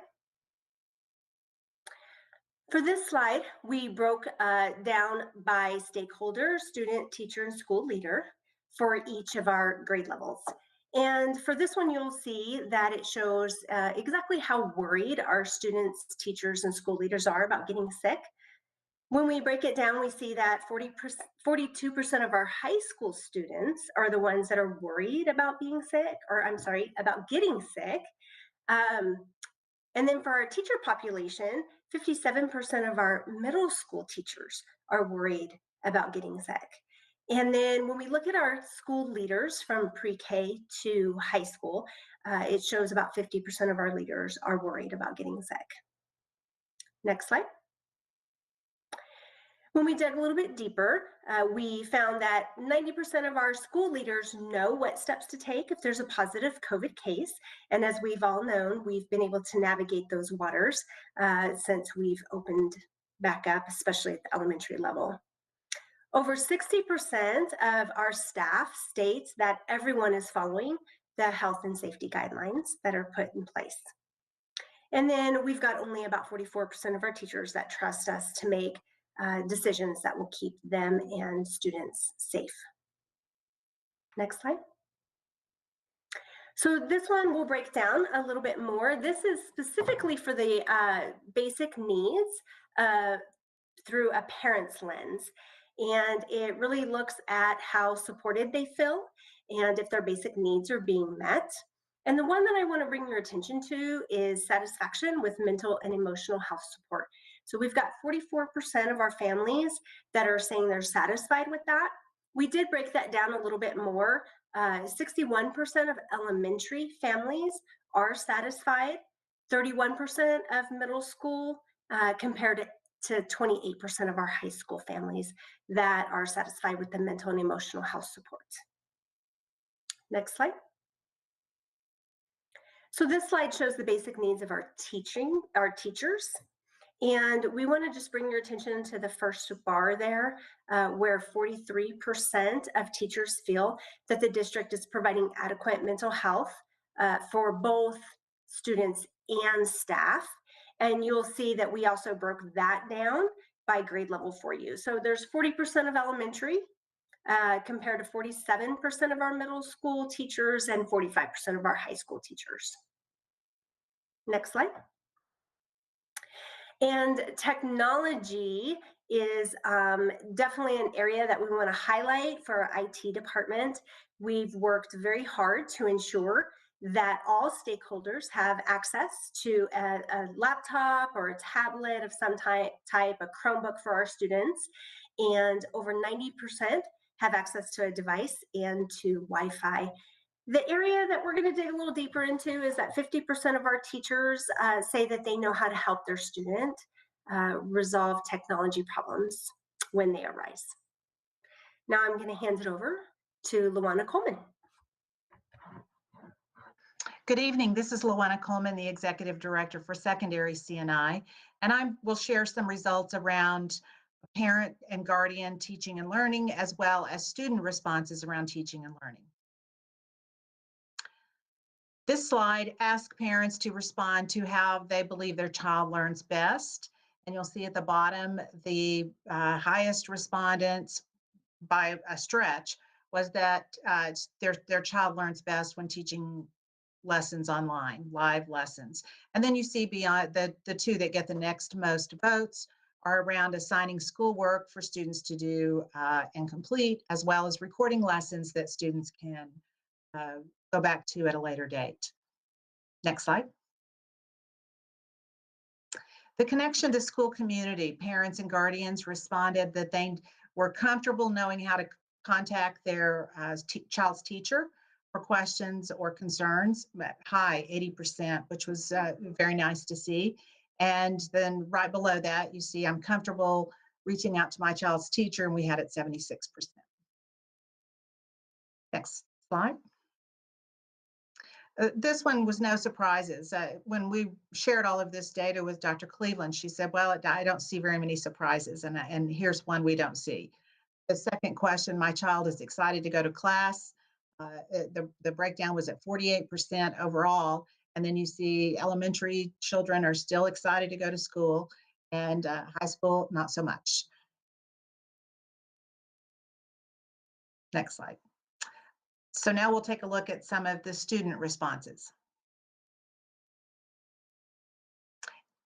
For this slide, we broke down by stakeholder, student, teacher, and school leader for each of our grade levels. And for this one, you'll see that it shows exactly how worried our students, teachers, and school leaders are about getting sick. When we break it down, we see that 42% of our high school students are the ones that are worried about being sick, or I'm sorry, about getting sick. And then for our teacher population, 57% of our middle school teachers are worried about getting sick. And then when we look at our school leaders from pre-K to high school, it shows about 50% of our leaders are worried about getting sick. Next slide. When we dug a little bit deeper, we found that 90% of our school leaders know what steps to take if there's a positive COVID case. And as we've all known, we've been able to navigate those waters since we've opened back up, especially at the elementary level. Over 60% of our staff states that everyone is following the health and safety guidelines that are put in place. And then we've got only about 44% of our teachers that trust us to make decisions that will keep them and students safe. Next slide. So this one will break down a little bit more. This is specifically for the basic needs through a parent's lens. And it really looks at how supported they feel and if their basic needs are being met. And the one that I want to bring your attention to is satisfaction with mental and emotional health support. So we've got 44% of our families that are saying they're satisfied with that. We did break that down a little bit more. 61% of elementary families are satisfied, 31% of middle school, compared to 28% of our high school families that are satisfied with the mental and emotional health support. Next slide. So this slide shows the basic needs of our teachers. And we want to just bring your attention to the first bar there, where 43% of teachers feel that the district is providing adequate mental health for both students and staff. And you'll see that we also broke that down by grade level for you. So there's 40% of elementary compared to 47% of our middle school teachers and 45% of our high school teachers. Next slide. And technology is definitely an area that we want to highlight for our IT department. We've worked very hard to ensure that all stakeholders have access to a laptop or a tablet of some type, a Chromebook for our students, and over 90% have access to a device and to Wi-Fi. The area that we're going to dig a little deeper into is that 50% of our teachers say that they know how to help their student resolve technology problems when they arise. Now I'm going to hand it over to Luana Coleman. Good evening. This is Luana Coleman, the Executive Director for Secondary CNI, and I will share some results around parent and guardian teaching and learning, as well as student responses around teaching and learning. This slide asks parents to respond to how they believe their child learns best. And you'll see at the bottom, the highest respondents by a stretch was that their child learns best when teaching lessons online, live lessons. And then you see beyond the two that get the next most votes are around assigning schoolwork for students to do and complete, as well as recording lessons that students can go back to at a later date. Next slide. The connection to school community, parents and guardians responded that they were comfortable knowing how to contact their child's teacher for questions or concerns, high 80%, which was very nice to see. And then right below that, you see I'm comfortable reaching out to my child's teacher, and we had it 76%. Next slide. This one was no surprises. When we shared all of this data with Dr. Cleveland, she said, well, I don't see very many surprises, and here's one we don't see. The second question, my child is excited to go to class. The breakdown was at 48% overall, and then you see elementary children are still excited to go to school, and high school, not so much. Next slide. So now we'll take a look at some of the student responses.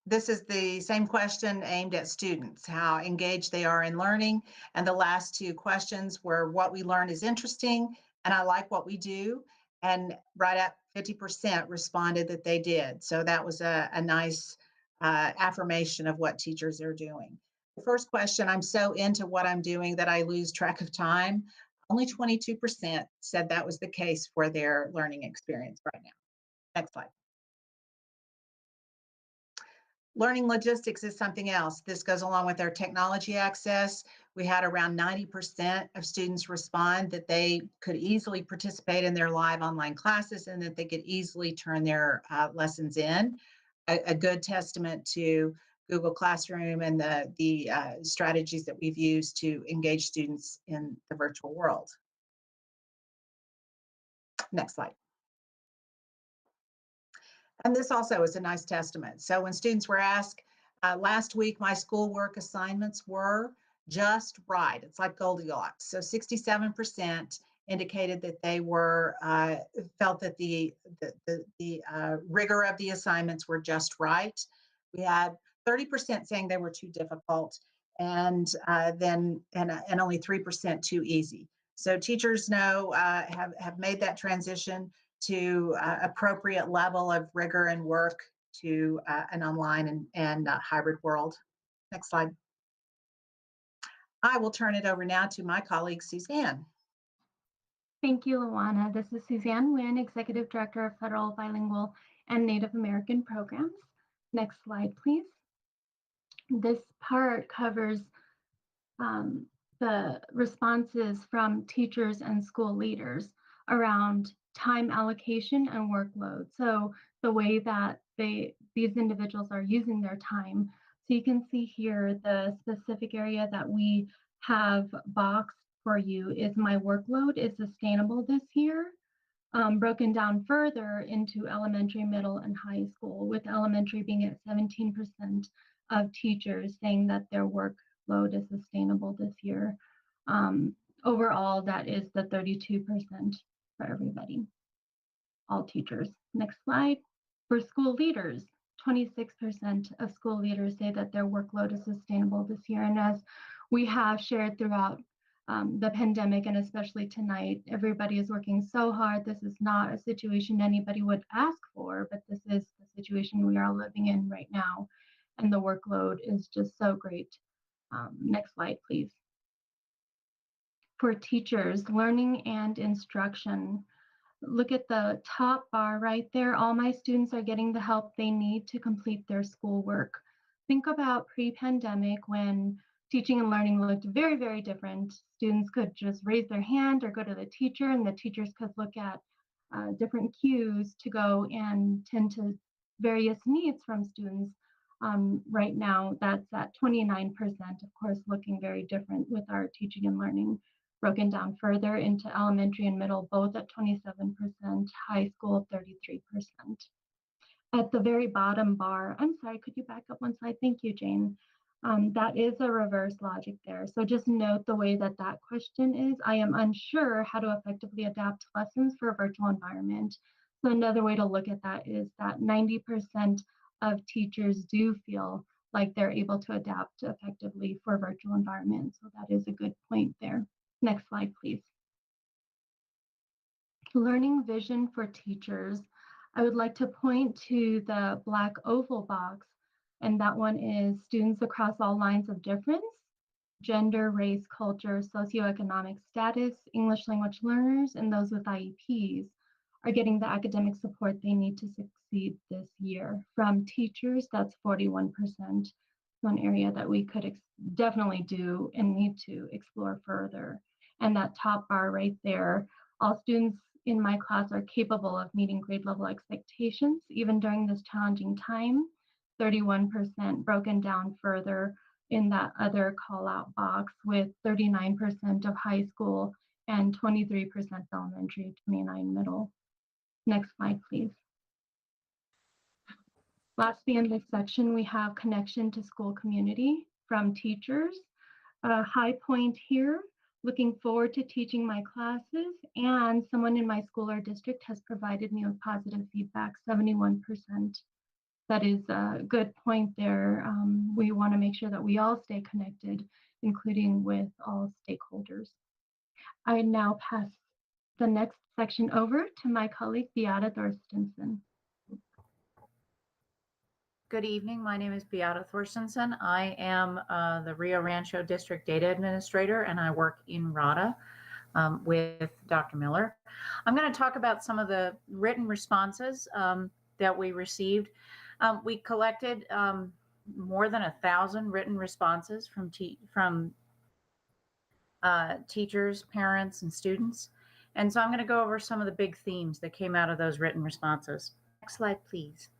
This is the same question aimed at students, how engaged they are in learning. And the last two questions were what we learn is interesting and I like what we do. And right at 50% responded that they did. So that was a nice affirmation of what teachers are doing. The first question, I'm so into what I'm doing that I lose track of time. Only 22% said that was the case for their learning experience right now. Next slide. Learning logistics is something else. This goes along with our technology access. We had around 90% of students respond that they could easily participate in their live online classes and that they could easily turn their lessons in. A good testament to Google Classroom and the strategies that we've used to engage students in the virtual world. Next slide. And this also is a nice testament. So when students were asked, last week, my schoolwork assignments were just right. It's like Goldilocks. So 67% indicated that they were, felt that the rigor of the assignments were just right. We had 30% saying they were too difficult, and only 3% too easy. So teachers know, have made that transition to appropriate level of rigor and work to an online and hybrid world. Next slide. I will turn it over now to my colleague, Suzanne. Thank you, Luana. This is Suzanne Nguyen, Executive Director of Federal Bilingual and Native American Programs. Next slide, please. This part covers the responses from teachers and school leaders around time allocation and workload. So the way that these individuals are using their time. So you can see here the specific area that we have boxed for you is my workload is sustainable this year, broken down further into elementary, middle, and high school, with elementary being at 17% of teachers saying that their workload is sustainable this year. Overall, that is the 32% for everybody, all teachers. Next slide. For school leaders, 26% of school leaders say that their workload is sustainable this year. And as we have shared throughout the pandemic, and especially tonight, everybody is working so hard. This is not a situation anybody would ask for, but this is the situation we are living in right now. And the workload is just so great. Next slide, please. For teachers, learning and instruction, look at the top bar right there. All my students are getting the help they need to complete their schoolwork. Think about pre-pandemic when teaching and learning looked very, very different. Students could just raise their hand or go to the teacher, and the teachers could look at different cues to go and tend to various needs from students. Right now, that's at 29%, of course, looking very different with our teaching and learning broken down further into elementary and middle, both at 27%, high school 33%. At the very bottom bar, I'm sorry, could you back up one slide? Thank you, Jane. That is a reverse logic there. So just note the way that that question is, I am unsure how to effectively adapt lessons for a virtual environment. So another way to look at that is that 90% of teachers do feel like they're able to adapt effectively for a virtual environment. So that is a good point there. Next slide, please. Learning vision for teachers. I would like to point to the black oval box, and that one is students across all lines of difference, gender, race, culture, socioeconomic status, English language learners, and those with IEPs are getting the academic support they need to succeed this year. From teachers, that's 41%. One area that we could definitely do and need to explore further. And that top bar right there, all students in my class are capable of meeting grade level expectations, even during this challenging time. 31% broken down further in that other call out box, with 39% of high school and 23% elementary, 29 middle. Next slide, please. Lastly, in this section, we have connection to school community from teachers. A high point here, looking forward to teaching my classes, and someone in my school or district has provided me with positive feedback, 71%. That is a good point there. We want to make sure that we all stay connected, including with all stakeholders. I now pass the next section over to my colleague, Beata Thorstensen. Good evening. My name is Beata Thorstensen. I am the Rio Rancho District Data Administrator, and I work in RADA with Dr. Miller. I'm going to talk about some of the written responses that we received. We collected more than 1,000 written responses from teachers, parents, and students. And so I'm going to go over some of the big themes that came out of those written responses. Next slide, please.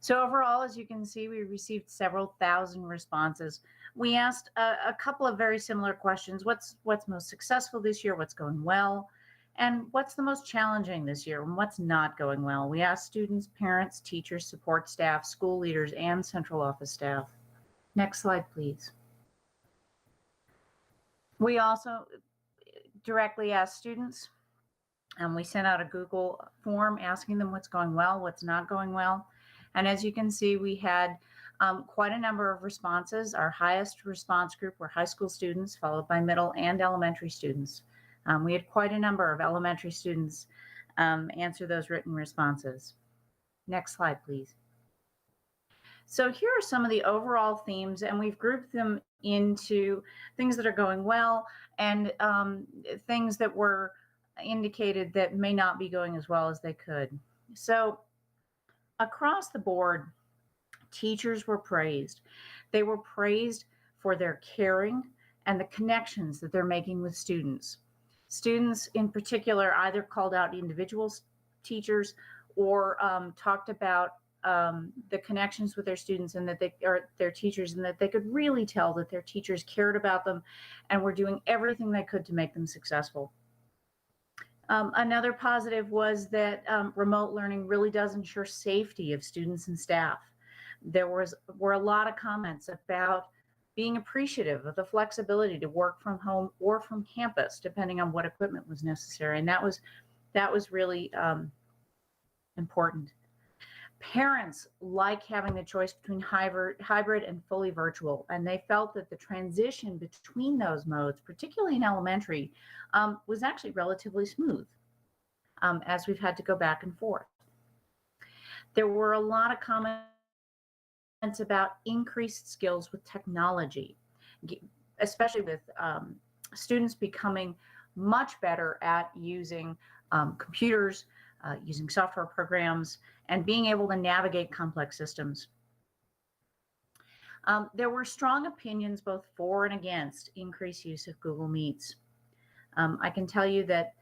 So overall, as you can see, we received several thousand responses. We asked a couple of very similar questions. What's most successful this year? What's going well? And what's the most challenging this year? And what's not going well? We asked students, parents, teachers, support staff, school leaders, and central office staff. Next slide, please. We also directly asked students, and we sent out a Google form asking them what's going well, what's not going well. And as you can see, we had quite a number of responses. Our highest response group were high school students, followed by middle and elementary students. We had quite a number of elementary students answer those written responses. Next slide, please. So here are some of the overall themes, and we've grouped them into things that are going well and things that were indicated that may not be going as well as they could. So across the board, teachers were praised. They were praised for their caring and the connections that they're making with students. Students in particular either called out individual teachers or talked about the connections with their students and that their teachers, and that they could really tell that their teachers cared about them and were doing everything they could to make them successful. Another positive was that remote learning really does ensure safety of students and staff. There were a lot of comments about being appreciative of the flexibility to work from home or from campus, depending on what equipment was necessary. And that was really important. Parents like having the choice between hybrid and fully virtual, and they felt that the transition between those modes, particularly in elementary, was actually relatively smooth, as we've had to go back and forth. There were a lot of comments about increased skills with technology, especially with students becoming much better at using computers, using software programs, and being able to navigate complex systems. There were strong opinions both for and against increased use of Google Meets. I can tell you that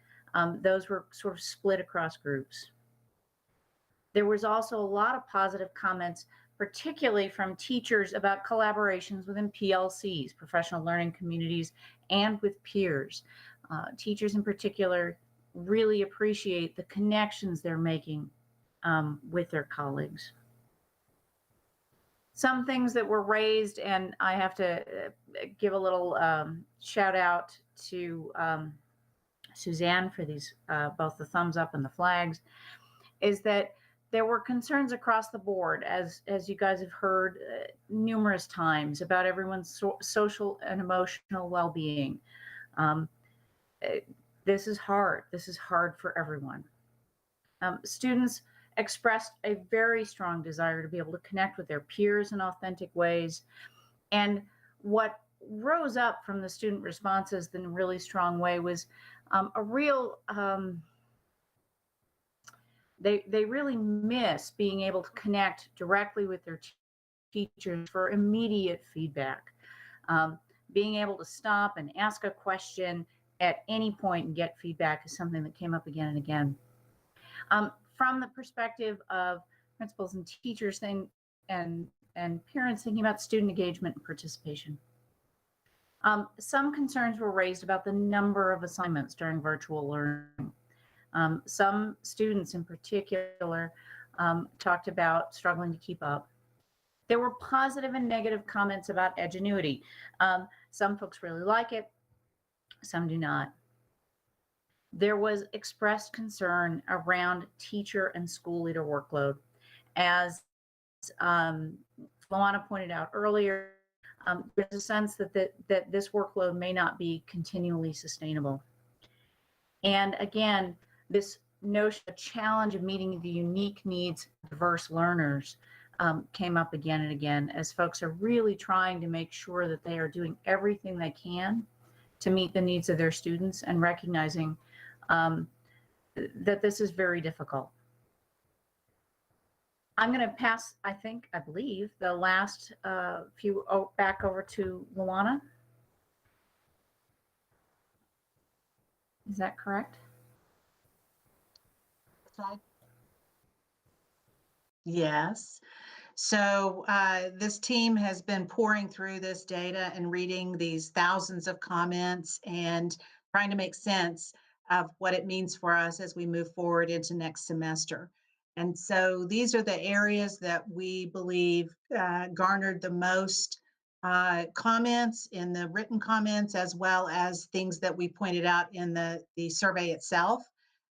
those were sort of split across groups. There was also a lot of positive comments, particularly from teachers, about collaborations within PLCs, professional learning communities, and with peers. Teachers in particular really appreciate the connections they're making with their colleagues. Some things that were raised, and I have to give a little shout out to Suzanne for these, both the thumbs up and the flags, is that there were concerns across the board, as you guys have heard numerous times, about everyone's social and emotional well-being. This is hard. This is hard for everyone. Students expressed a very strong desire to be able to connect with their peers in authentic ways. And what rose up from the student responses in a really strong way was a real, they really miss being able to connect directly with their teachers for immediate feedback. Being able to stop and ask a question at any point and get feedback is something that came up again and again. From the perspective of principals and teachers and parents thinking about student engagement and participation. Some concerns were raised about the number of assignments during virtual learning. Some students in particular talked about struggling to keep up. There were positive and negative comments about Edgenuity. Some folks really like it, some do not. There was expressed concern around teacher and school leader workload. As Luana pointed out earlier, there's a sense that this workload may not be continually sustainable. And again, this notion of challenge of meeting the unique needs of diverse learners came up again and again, as folks are really trying to make sure that they are doing everything they can to meet the needs of their students, and recognizing that this is very difficult. I'm going to pass, I believe, the last few back over to Luana. Is that correct? Yes. So this team has been pouring through this data and reading these thousands of comments and trying to make sense of what it means for us as we move forward into next semester. And so these are the areas that we believe garnered the most comments in the written comments, as well as things that we pointed out in the survey itself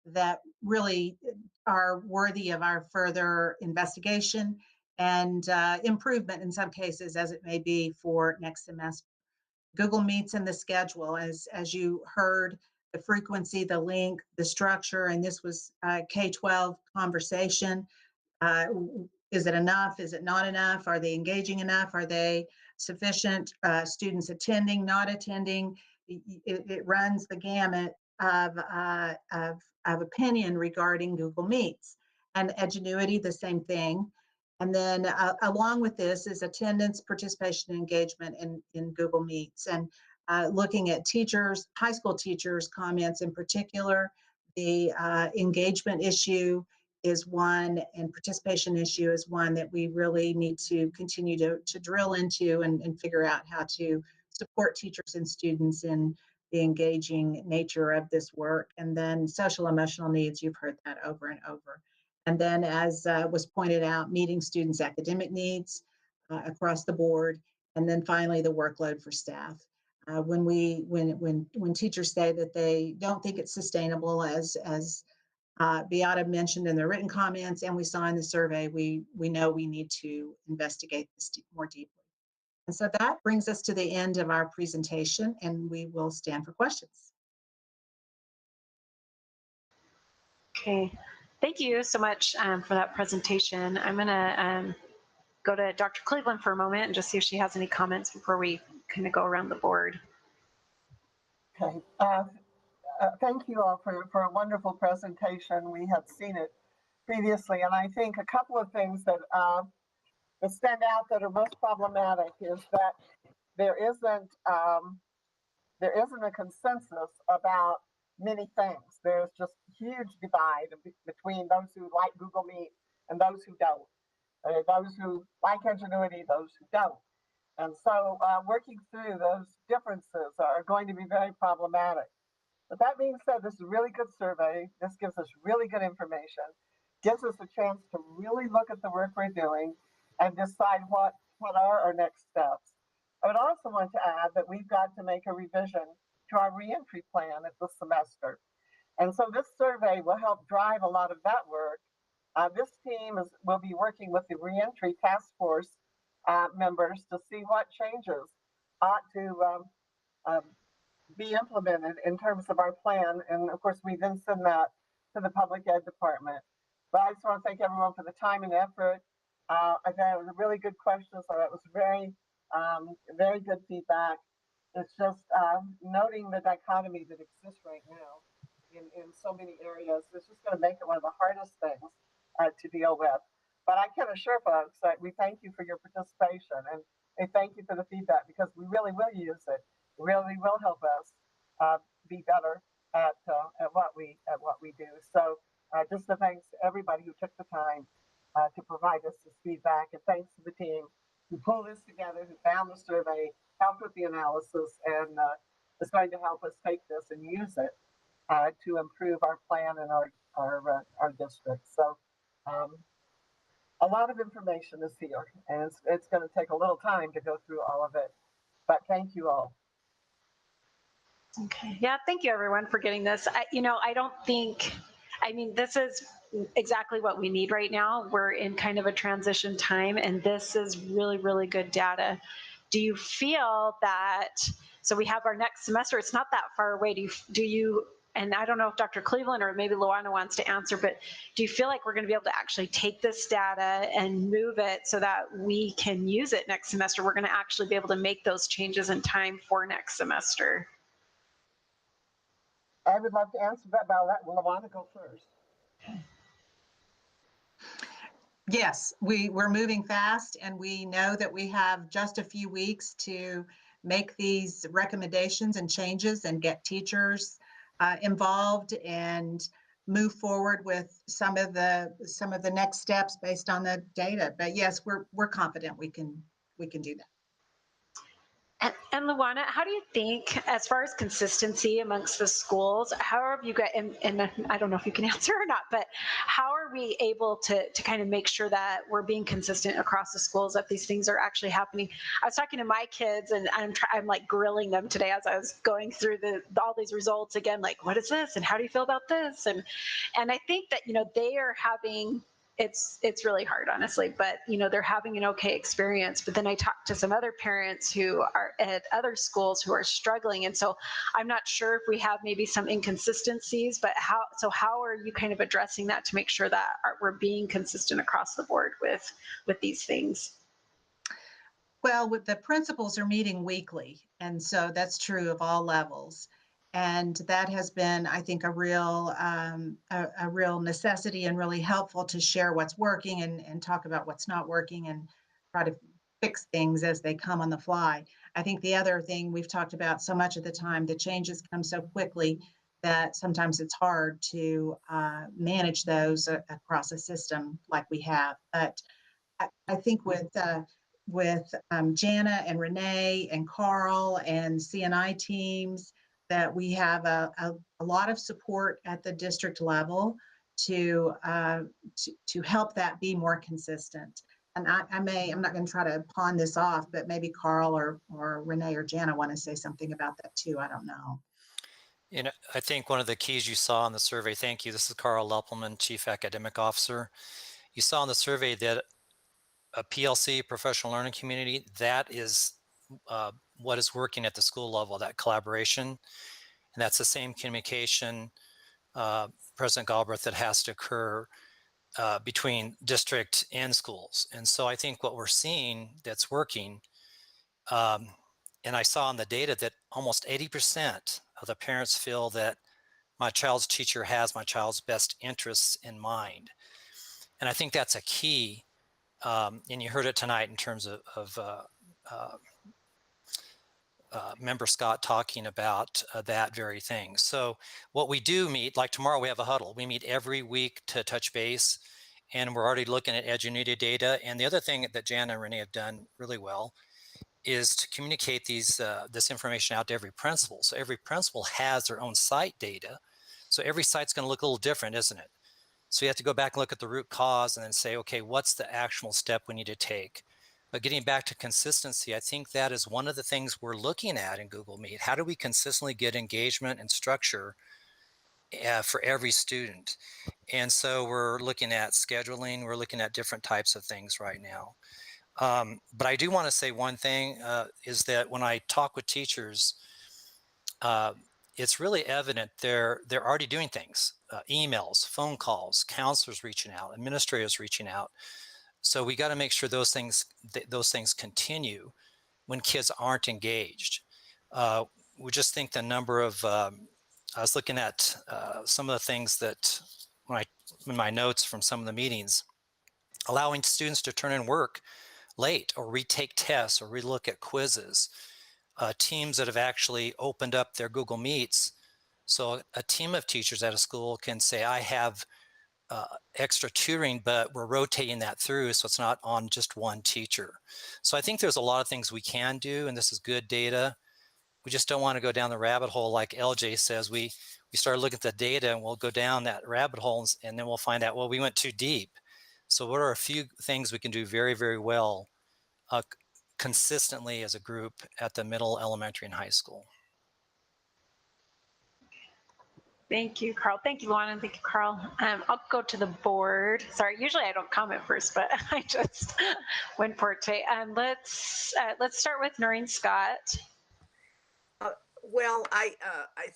that really are worthy of our further investigation and improvement in some cases, as it may be for next semester. Google Meets and the schedule, as you heard, the frequency, the length, the structure, and this was K-12 conversation. Is it enough? Is it not enough? Are they engaging enough? Are they sufficient? Students attending, not attending? It runs the gamut of opinion regarding Google Meets. And Edgenuity, the same thing. And then along with this is attendance, participation, and engagement in Google Meets. And looking at teachers, high school teachers' comments in particular, the engagement issue is one, and participation issue is one that we really need to continue to drill into and figure out how to support teachers and students in the engaging nature of this work. And then social emotional needs, you've heard that over and over. And then, as was pointed out, meeting students' academic needs across the board. And then finally, the workload for staff. When teachers say that they don't think it's sustainable, as Beata mentioned in the written comments, and we saw in the survey, we know we need to investigate this more deeply. And so that brings us to the end of our presentation, and we will stand for questions. Okay, thank you so much for that presentation. I'm going to go to Dr. Cleveland for a moment and just see if she has any comments before we kind of go around the board. Okay. Thank you all for a wonderful presentation. We had seen it previously, and I think a couple of things that stand out that are most problematic is that there isn't a consensus about many things. There's just a huge divide between those who like Google Meet and those who don't. Those who like Edgenuity, those who don't. And so working through those differences are going to be very problematic. But that being said, this is a really good survey. This gives us really good information, gives us a chance to really look at the work we're doing and decide what are our next steps. I would also want to add that we've got to make a revision to our reentry plan at this semester. And so this survey will help drive a lot of that work. This team will be working with the reentry task force members to see what changes ought to be implemented in terms of our plan. And of course, we then send that to the public ed department. But I just want to thank everyone for the time and effort. I thought it was a really good question, so that was very good feedback. It's just noting the dichotomy that exists right now in so many areas. It's just going to make it one of the hardest things to deal with. But I can assure folks that we thank you for your participation and thank you for the feedback, because we really will use it. It really will help us be better at what we do. So just a thanks to everybody who took the time to provide us this feedback, and thanks to the team who pulled this together, who found the survey, helped with the analysis, and is going to help us take this and use it to improve our plan and our district. So a lot of information is here, and it's going to take a little time to go through all of it. But thank you all. Okay. Yeah, thank you everyone for getting this. This is exactly what we need right now. We're in kind of a transition time, and this is really, really good data. Do you feel that, so we have our next semester, it's not that far away. Do you, and I don't know if Dr. Cleveland or maybe Luana wants to answer, but do you feel like we're going to be able to actually take this data and move it so that we can use it next semester? We're going to actually be able to make those changes in time for next semester. I would love to answer that, but I'll let Luana go first. Yes, we're moving fast, and we know that we have just a few weeks to make these recommendations and changes and get teachers involved and move forward with some of the next steps based on the data. But yes, we're confident we can do that. And Luana, how do you think, as far as consistency amongst the schools, how have you got, and I don't know if you can answer or not, but how are we able to kind of make sure that we're being consistent across the schools, that these things are actually happening? I was talking to my kids, and I'm like grilling them today as I was going through all these results again, like, what is this? And how do you feel about this? And I think that, they are having, it's really hard, honestly, but they're having an okay experience. But then I talked to some other parents who are at other schools who are struggling, and so I'm not sure if we have maybe some inconsistencies. But how are you kind of addressing that to make sure that we're being consistent across the board with these things? Well, the principals are meeting weekly, and so that's true of all levels. And that has been, I think, a real necessity and really helpful to share what's working and talk about what's not working and try to fix things as they come on the fly. I think the other thing we've talked about so much of the time, the changes come so quickly that sometimes it's hard to manage those across a system like we have. But I think with Jana and Renee and Carl and CNI teams, that we have a lot of support at the district level to help that be more consistent. And I'm not going to try to pawn this off, but maybe Carl or Renee or Jana want to say something about that too. I don't know. I think one of the keys you saw in the survey, thank you, this is Carl Leppelman, Chief Academic Officer. You saw in the survey that a PLC, professional learning community, that is what is working at the school level, that collaboration. And that's the same communication, President Galbraith, that has to occur between district and schools. And so I think what we're seeing that's working, and I saw in the data that almost 80% of the parents feel that my child's teacher has my child's best interests in mind. And I think that's a key. And you heard it tonight in terms of Member Scott talking about that very thing. So what we do meet, like tomorrow we have a huddle. We meet every week to touch base, and we're already looking at Edgeunity data. And the other thing that Jana and Renee have done really well is to communicate this information out to every principal. So every principal has their own site data. So every site's going to look a little different, isn't it? So you have to go back and look at the root cause and then say, okay, what's the actual step we need to take? But getting back to consistency, I think that is one of the things we're looking at in Google Meet. How do we consistently get engagement and structure for every student? And so we're looking at scheduling. We're looking at different types of things right now. But I do want to say one thing is that when I talk with teachers, it's really evident they're already doing things, emails, phone calls, counselors reaching out, administrators reaching out. So we got to make sure those things continue when kids aren't engaged. We just think the number of, I was looking at some of the things that in my notes from some of the meetings, allowing students to turn in work late or retake tests or relook at quizzes, teams that have actually opened up their Google Meets. So a team of teachers at a school can say, I have extra tutoring, but we're rotating that through so it's not on just one teacher. So I think there's a lot of things we can do, and this is good data. We just don't want to go down the rabbit hole like LJ says. We start looking at the data and we'll go down that rabbit hole and then we'll find out, well, we went too deep. So what are a few things we can do very, very well consistently as a group at the middle, elementary, and high school? Thank you, Carl. Thank you, Luana. Thank you, Carl. I'll go to the board. Sorry, usually I don't comment first, but I just went for it today. Let's start with Noreen Scott. Well, I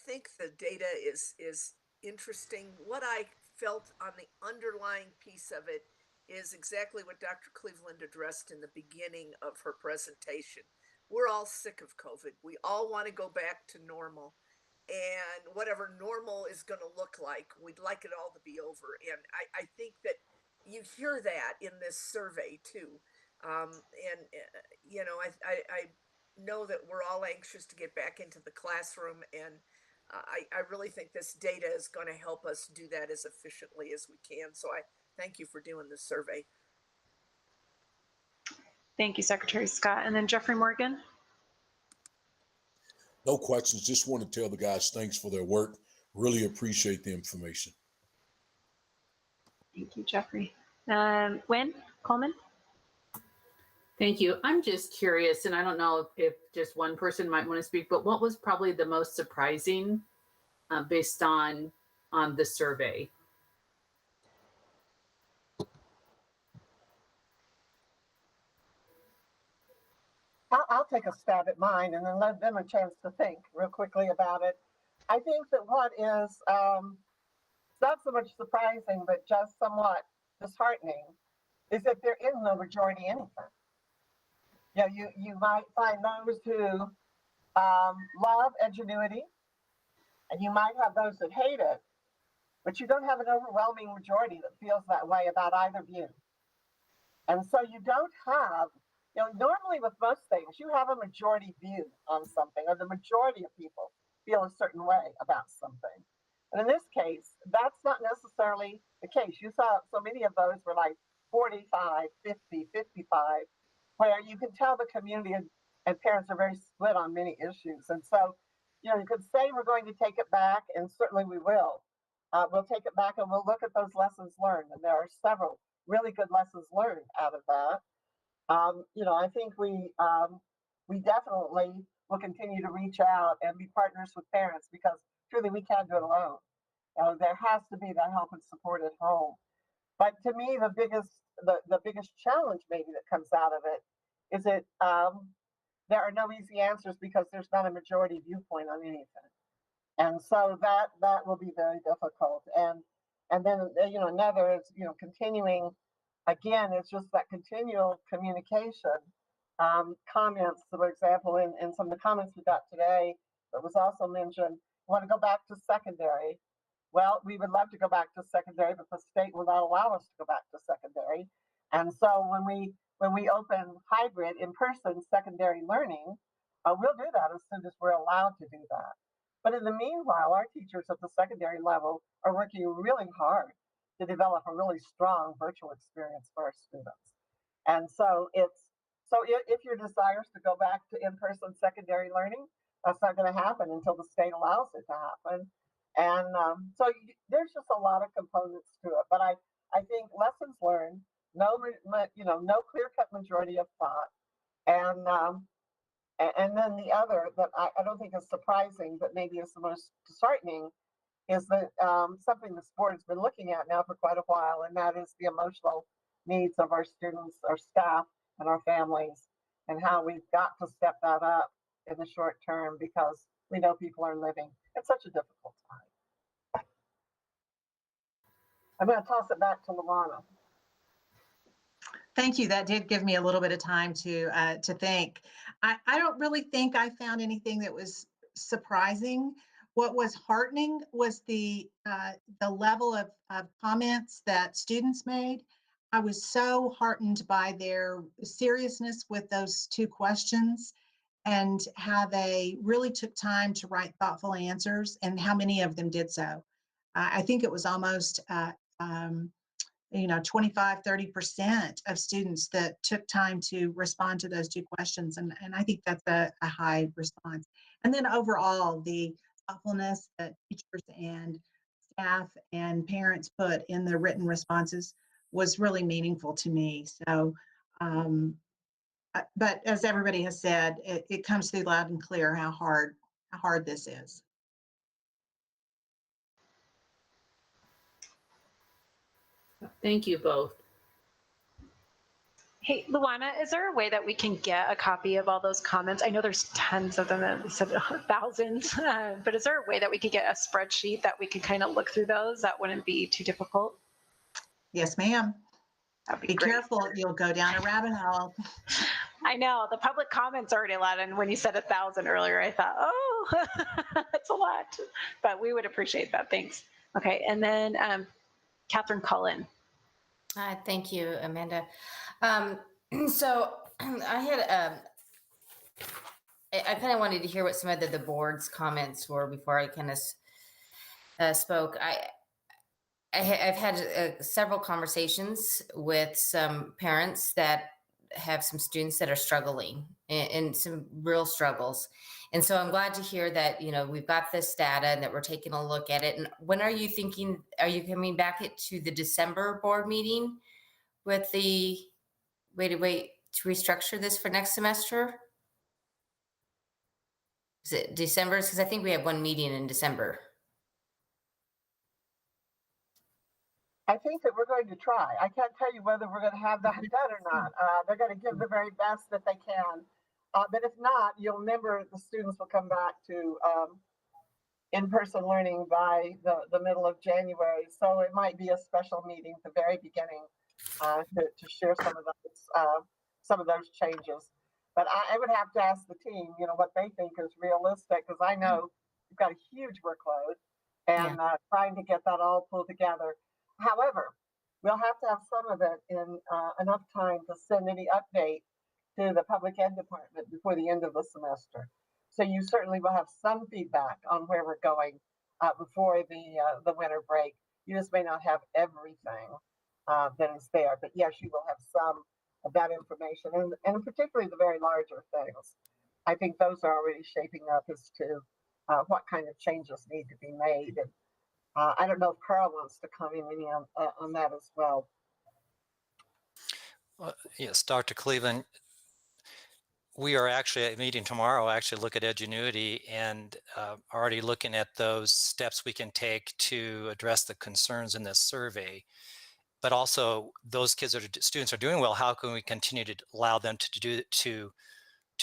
think the data is interesting. What I felt on the underlying piece of it is exactly what Dr. Cleveland addressed in the beginning of her presentation. We're all sick of COVID. We all want to go back to normal. And whatever normal is going to look like, we'd like it all to be over. And I think that you hear that in this survey too. You know, I know that we're all anxious to get back into the classroom, and I really think this data is going to help us do that as efficiently as we can. So I thank you for doing this survey. Thank you, Secretary Scott. And then Jeffrey Morgan. No questions. Just want to tell the guys thanks for their work. Really appreciate the information. Thank you, Jeffrey. Wynn Coleman. Thank you. I'm just curious, and I don't know if just one person might want to speak, but what was probably the most surprising based on the survey? I'll take a stab at mine and then let them a chance to think real quickly about it. I think that what is it's not so much surprising, but just somewhat disheartening, is that there is no majority anything. You know, you might find those who love ingenuity, and you might have those that hate it, but you don't have an overwhelming majority that feels that way about either view. And so you don't have, you know, normally with most things, you have a majority view on something, or the majority of people feel a certain way about something. And in this case, that's not necessarily the case. You saw so many of those were like 45, 50, 55, where you can tell the community and parents are very split on many issues. And so, you know, you could say we're going to take it back, and certainly we will. We'll take it back and we'll look at those lessons learned. And there are several really good lessons learned out of that. You know, I think we definitely will continue to reach out and be partners with parents, because truly we can't do it alone. There has to be that help and support at home. But to me, the biggest challenge maybe that comes out of it is that there are no easy answers, because there's not a majority viewpoint on anything. And so that will be very difficult. And then, you know, another is, you know, continuing, again, it's just that continual communication. Comments, for example, in some of the comments we got today, that was also mentioned, want to go back to secondary. Well, we would love to go back to secondary, but the state will not allow us to go back to secondary. And so when we open hybrid in-person secondary learning, we'll do that as soon as we're allowed to do that. But in the meanwhile, our teachers at the secondary level are working really hard to develop a really strong virtual experience for our students. And so if your desire is to go back to in-person secondary learning, that's not going to happen until the state allows it to happen. And so there's just a lot of components to it. But I think lessons learned, no clear-cut majority of thought, and then the other that I don't think is surprising, but maybe is the most disheartening, is that something this board has been looking at now for quite a while, and that is the emotional needs of our students, our staff, and our families, and how we've got to step that up in the short term, because we know people are living in such a difficult time. I'm going to toss it back to Luana. Thank you. That did give me a little bit of time to think. I don't really think I found anything that was surprising. What was heartening was the level of comments that students made. I was so heartened by their seriousness with those two questions, and how they really took time to write thoughtful answers, and how many of them did so. I think it was almost 25, 30% of students that took time to respond to those two questions. And I think that's a high response. And then overall, the thoughtfulness that teachers and staff and parents put in the written responses was really meaningful to me. So, but as everybody has said, it comes through loud and clear how hard this is. Thank you both. Hey, Luana, is there a way that we can get a copy of all those comments? I know there's tons of them, and said thousands, but is there a way that we could get a spreadsheet that we can kind of look through those? That wouldn't be too difficult. Yes, ma'am. Be great. careful, you'll go down a rabbit hole. I know, the public comments are already a lot, and when you said 1,000 earlier, I thought, oh, that's a lot, but we would appreciate that. Thanks. Okay, and then Catherine Cullen. Thank you, Amanda. So I had, I kind of wanted to hear what some of the board's comments were before I kind of spoke. I've had several conversations with some parents that have some students that are struggling and some real struggles. And so I'm glad to hear that, we've got this data and that we're taking a look at it. And when are you thinking, are you coming back to the December board meeting with the wait to restructure this for next semester? Is it December? Because I think we have one meeting in December. I think that we're going to try. I can't tell you whether we're going to have that done or not. They're going to give the very best that they can. But if not, you'll remember the students will come back to in-person learning by the middle of January. So it might be a special meeting at the very beginning to share some of those changes. But I would have to ask the team, what they think is realistic, because I know you've got a huge workload and trying to get that all pulled together. However, we'll have to have some of it in enough time to send any update to the public ed department before the end of the semester. So you certainly will have some feedback on where we're going before the winter break. You just may not have everything that is there, but yes, you will have some of that information, and particularly the very larger things. I think those are already shaping up as to what kind of changes need to be made. And I don't know if Carl wants to comment any on that as well. Yes, Dr. Cleveland, we are actually at a meeting tomorrow, actually look at Edgenuity and already looking at those steps we can take to address the concerns in this survey. But also those students are doing well. How can we continue to allow them to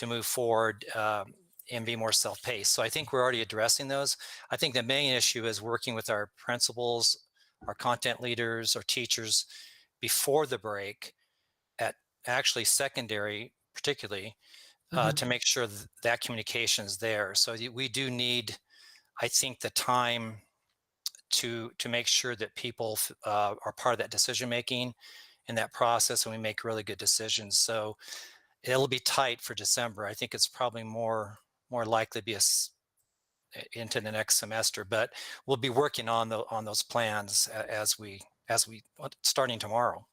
move forward and be more self-paced? So I think we're already addressing those. I think the main issue is working with our principals, our content leaders, our teachers before the break at actually secondary, particularly, to make sure that communication is there. So we do need, I think, the time to make sure that people are part of that decision making in that process, and we make really good decisions. So it'll be tight for December. I think it's probably more likely to be into the next semester, but we'll be working on those plans as we starting tomorrow.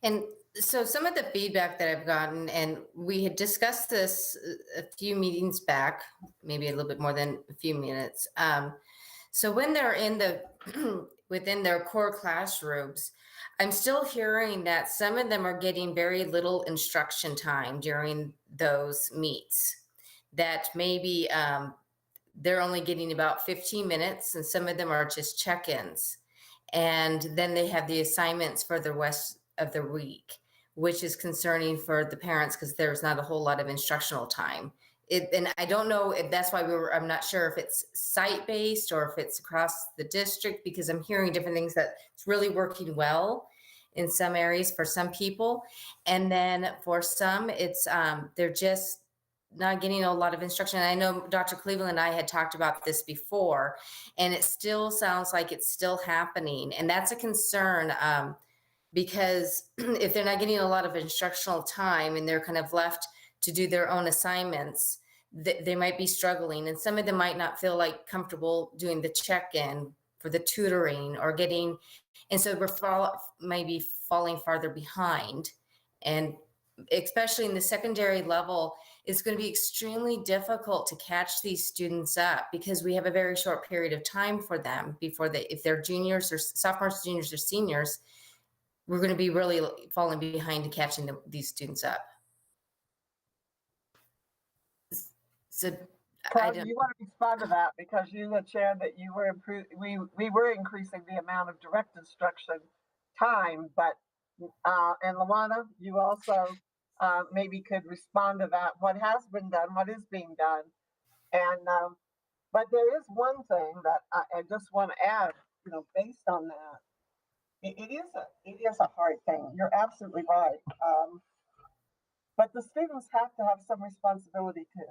And so some of the feedback that I've gotten, and we had discussed this a few meetings back, maybe a little bit more than a few minutes. So when they're in within their core classrooms, I'm still hearing that some of them are getting very little instruction time during those meets. That maybe they're only getting about 15 minutes, and some of them are just check-ins. And then they have the assignments for the rest of the week, which is concerning for the parents because there's not a whole lot of instructional time. And I don't know if that's why I'm not sure if it's site-based or if it's across the district, because I'm hearing different things that it's really working well in some areas for some people. And then for some, it's they're just not getting a lot of instruction. And I know Dr. Cleveland and I had talked about this before, and it still sounds like it's still happening. And that's a concern because if they're not getting a lot of instructional time and they're kind of left to do their own assignments, they might be struggling. And some of them might not feel like comfortable doing the check-in for the tutoring or getting, and so we're maybe falling farther behind. And especially in the secondary level, it's going to be extremely difficult to catch these students up because we have a very short period of time for them before if they're juniors or sophomores, juniors, or seniors, we're going to be really falling behind to catching these students up. So Carl, do you want to respond to that, because you had shared that you were we were increasing the amount of direct instruction time, but and Luana, you also maybe could respond to that. What has been done, what is being done, and but there is one thing that I just want to add. Based on that, it is a hard thing. You're absolutely right. But the students have to have some responsibility too.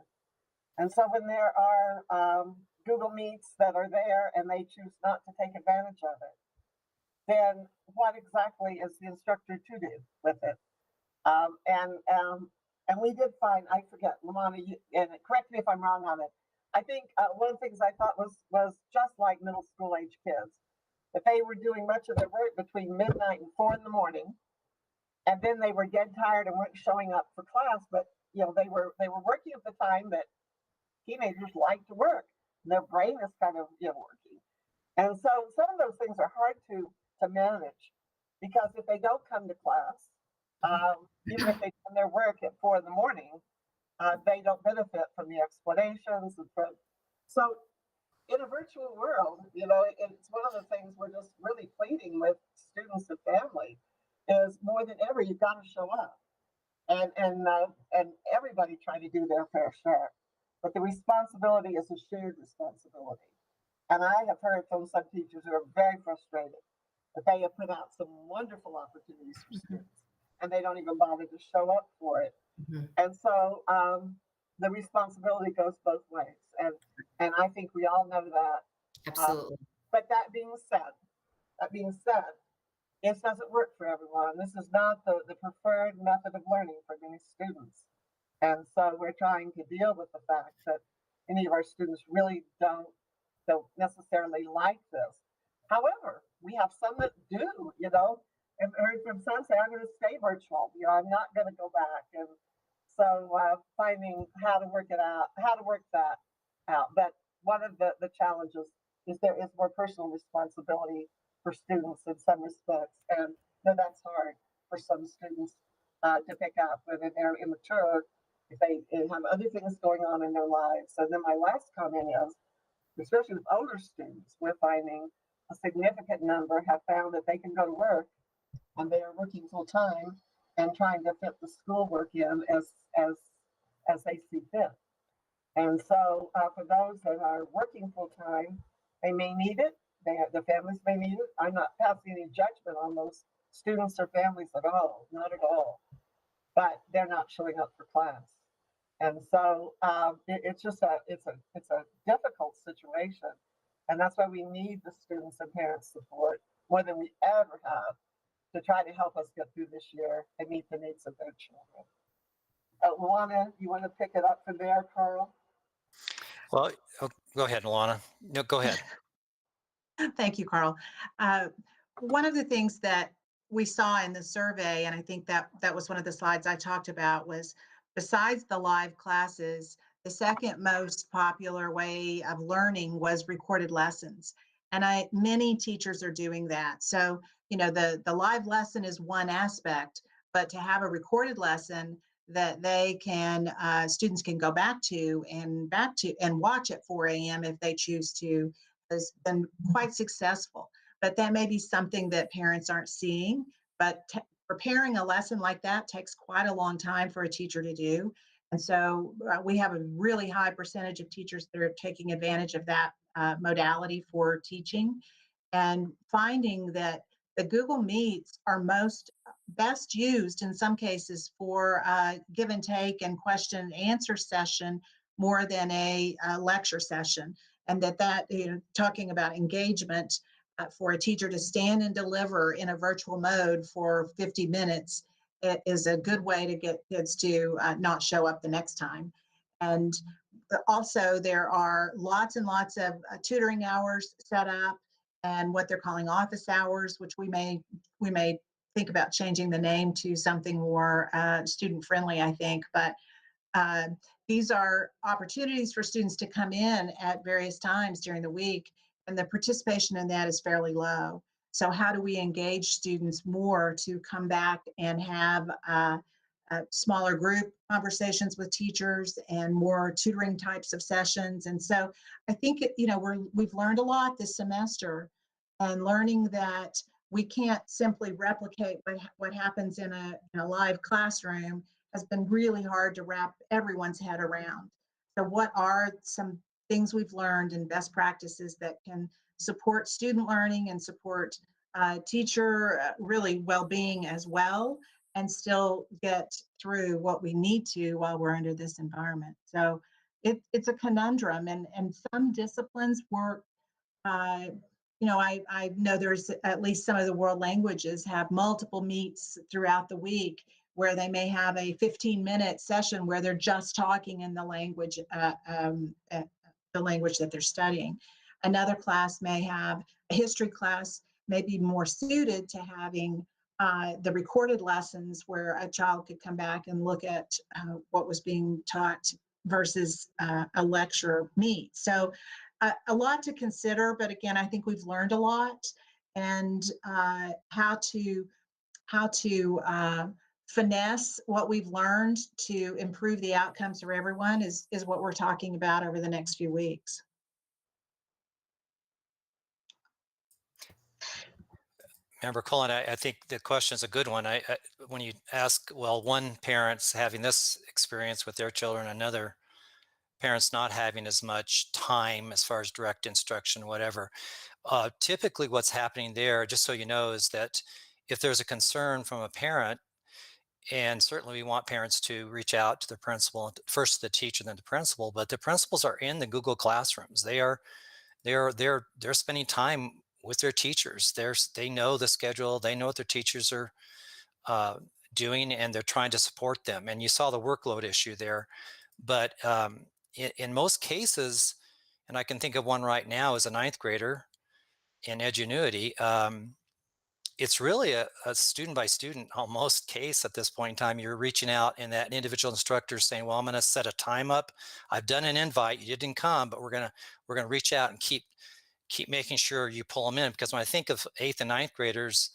And so when there are Google Meets that are there and they choose not to take advantage of it, then what exactly is the instructor to do with it? And we did find, I forget, Lamana, and correct me if I'm wrong on it. I think one of the things I thought was just like middle school age kids, that they were doing much of their work between midnight and 4 in the morning, and then they were dead tired and weren't showing up for class. But they were working at the time that teenagers like to work. Their brain is kind of working, and so some of those things are hard to manage, because if they don't come to class, even if they do their work at 4 in the morning, they don't benefit from the explanations. So in a virtual world, it's one of the things we're just really pleading with students and family is more than ever, you've got to show up, and everybody try to do their fair share. But the responsibility is a shared responsibility. And I have heard from some teachers who are very frustrated that they have put out some wonderful opportunities for students, and they don't even bother to show up for it. And so the responsibility goes both ways. And I think we all know that. Absolutely. But that being said, it doesn't work for everyone. This is not the preferred method of learning for many students. And so we're trying to deal with the fact that many of our students really don't necessarily like this. However, we have some that do, and heard from some say, I'm going to stay virtual. I'm not going to go back. And so finding how to work that out. But one of the challenges is there is more personal responsibility for students in some respects. And that's hard for some students to pick up, whether they're immature, if they have other things going on in their lives. So then my last comment is, especially with older students, we're finding a significant number have found that they can go to work and they are working full time and trying to fit the schoolwork in as they see fit. And so for those that are working full time, they may need it. The families may need it. I'm not passing any judgment on those students or families at all, not at all. But they're not showing up for class. And so it's a difficult situation. And that's why we need the students and parents support more than we ever have to try to help us get through this year and meet the needs of their children. Luana, you want to pick it up from there, Carl? Well, go ahead, Luana. No, go ahead. Thank you, Carl. One of the things that we saw in the survey, and I think that was one of the slides I talked about, was besides the live classes, the second most popular way of learning was recorded lessons. And many teachers are doing that. So, the live lesson is one aspect, but to have a recorded lesson that students can go back to and watch at 4 a.m. if they choose to, has been quite successful. But that may be something that parents aren't seeing. But preparing a lesson like that takes quite a long time for a teacher to do. And so we have a really high percentage of teachers that are taking advantage of that modality for teaching, and finding that the Google Meets are best used in some cases for give and take and question and answer session more than a lecture session. And that talking about engagement for a teacher to stand and deliver in a virtual mode for 50 minutes is a good way to get kids to not show up the next time. And also there are lots and lots of tutoring hours set up, and what they're calling office hours, which we may think about changing the name to something more student friendly, I think. But these are opportunities for students to come in at various times during the week, and the participation in that is fairly low. So how do we engage students more to come back and have smaller group conversations with teachers and more tutoring types of sessions? And so I think we've learned a lot this semester, and learning that we can't simply replicate what happens in a live classroom has been really hard to wrap everyone's head around. So what are some things we've learned and best practices that can support student learning and support teacher really well-being as well, and still get through what we need to while we're under this environment? So it's a conundrum, and some disciplines work I know there's at least some of the world languages have multiple meets throughout the week where they may have a 15-minute session where they're just talking in the language that they're studying. Another class may have a history class, may be more suited to having the recorded lessons where a child could come back and look at what was being taught versus a lecture meet. So a lot to consider, but again, I think we've learned a lot, and how to finesse what we've learned to improve the outcomes for everyone is what we're talking about over the next few weeks. Member Cullen, I think the question is a good one. When you ask, well, one parent's having this experience with their children, another parent's not having as much time as far as direct instruction, whatever. Typically what's happening there, just so you know, is that if there's a concern from a parent, and certainly we want parents to reach out to the principal, first to the teacher, then the principal, but the principals are in the Google classrooms. They're spending time with their teachers. They know the schedule, they know what their teachers are doing, and they're trying to support them. And you saw the workload issue there, but in most cases, and I can think of one right now as a ninth grader in Edgenuity, it's really a student by student almost case at this point in time. You're reaching out, and that individual instructor is saying, well, I'm going to set a time up. I've done an invite. You didn't come, but we're going to reach out and keep making sure you pull them in. Because when I think of 8th and 9th graders,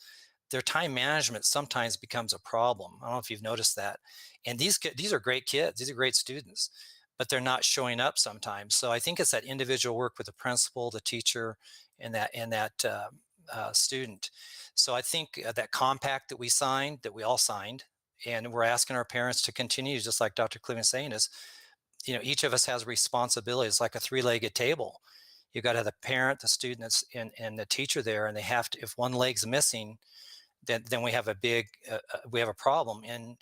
their time management sometimes becomes a problem. I don't know if you've noticed that. And these are great kids. These are great students, but they're not showing up sometimes. So I think it's that individual work with the principal, the teacher, and that student. So I think that compact that we all signed, and we're asking our parents to continue, just like Dr. Cleveland is saying, is, each of us has responsibilities, like a three-legged table. You got to have the parent, the student, and the teacher there, and they have to. If one leg's missing, then we have a problem. And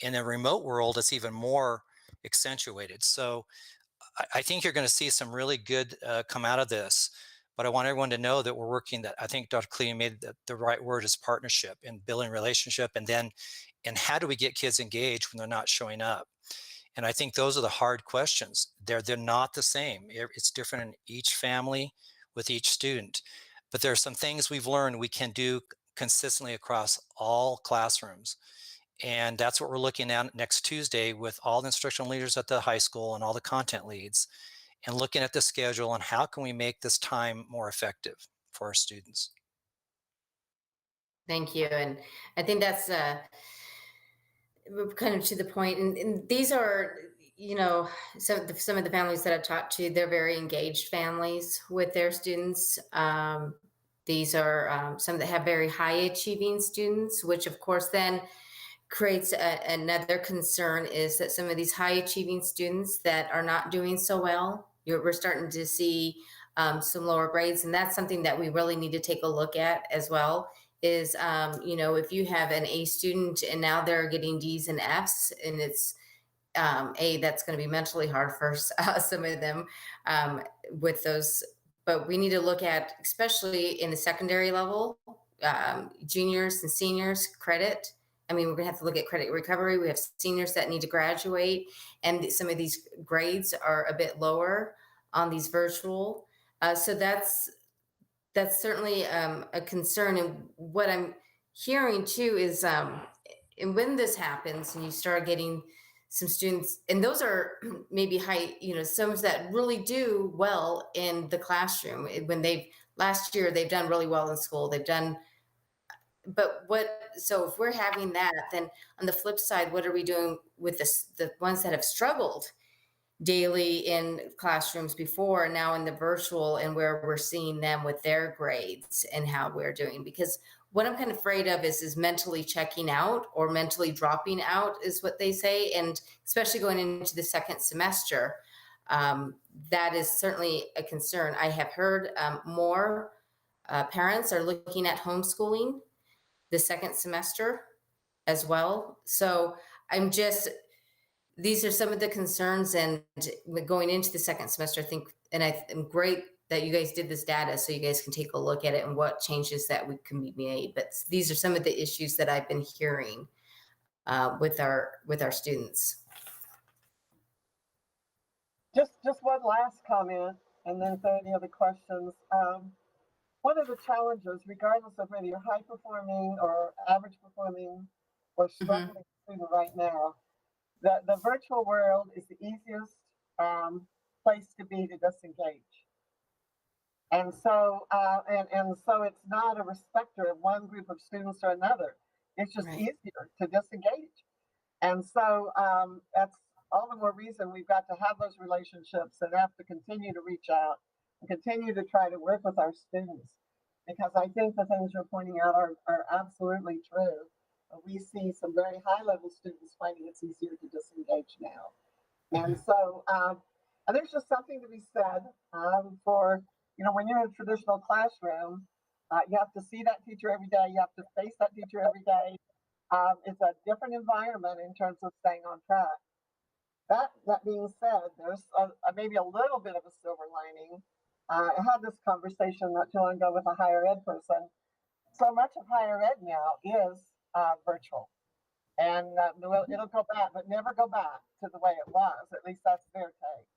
in a remote world, it's even more accentuated. So I think you're going to see some really good come out of this. But I want everyone to know that we're working, that I think Dr. Cleveland made the right word is partnership and building relationship. And how do we get kids engaged when they're not showing up? And I think those are the hard questions. They're not the same. It's different in each family with each student. But there are some things we've learned we can do consistently across all classrooms. And that's what we're looking at next Tuesday with all the instructional leaders at the high school and all the content leads, and looking at the schedule and how can we make this time more effective for our students. Thank you. And I think that's kind of to the point. And these are, some of the families that I've talked to, they're very engaged families with their students. These are some that have very high achieving students, which of course then creates another concern, is that some of these high achieving students that are not doing so well, we're starting to see some lower grades. And that's something that we really need to take a look at as well, is, if you have an A student and now they're getting D's and F's, and it's that's going to be mentally hard for some of them with those. But we need to look at, especially in the secondary level, juniors and seniors credit. I mean, we're going to have to look at credit recovery. We have seniors that need to graduate, and some of these grades are a bit lower on these virtual. So that's certainly a concern. And what I'm hearing too is, and when this happens and you start getting some students, and those are maybe high, some that really do well in the classroom. When last year they've done really well in school, so if we're having that, then on the flip side, what are we doing with the ones that have struggled daily in classrooms before, and now in the virtual, and where we're seeing them with their grades and how we're doing? Because what I'm kind of afraid of is mentally checking out or mentally dropping out, is what they say. And especially going into the second semester, that is certainly a concern. I have heard more parents are looking at homeschooling the second semester as well. So these are some of the concerns. And going into the second semester, I think, and I'm great that you guys did this data so you guys can take a look at it and what changes that we can be made. But these are some of the issues that I've been hearing with our students. Just one last comment, and then if there are any other questions. One of the challenges, regardless of whether you're high performing or average performing or struggling student right now, the virtual world is the easiest place to be to disengage. And so, and so it's not a respecter of one group of students or another. It's just easier to disengage. And so that's all the more reason we've got to have those relationships and have to continue to reach out and continue to try to work with our students. Because I think the things you're pointing out are absolutely true. We see some very high level students finding it's easier to disengage now. And so, and there's just something to be said for, you know, when you're in a traditional classroom, you have to see that teacher every day. You have to face that teacher every day. It's a different environment in terms of staying on track. That being said, there's maybe a little bit of a silver lining. I had this conversation not too long ago with a higher ed person. So much of higher ed now is virtual. And it'll go back, but never go back to the way it was. At least that's their take.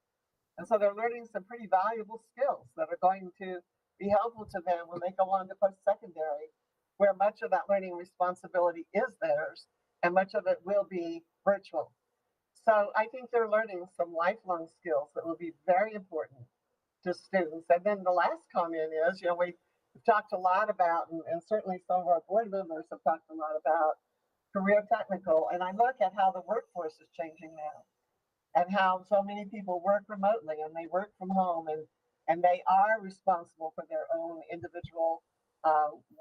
And so they're learning some pretty valuable skills that are going to be helpful to them when they go on to post-secondary, where much of that learning responsibility is theirs and much of it will be virtual. So I think they're learning some lifelong skills that will be very important to students. And then the last comment is, you know, we've talked a lot about, and certainly some of our board members have talked a lot about career technical. And I look at how the workforce is changing now and how so many people work remotely and they work from home and they are responsible for their own individual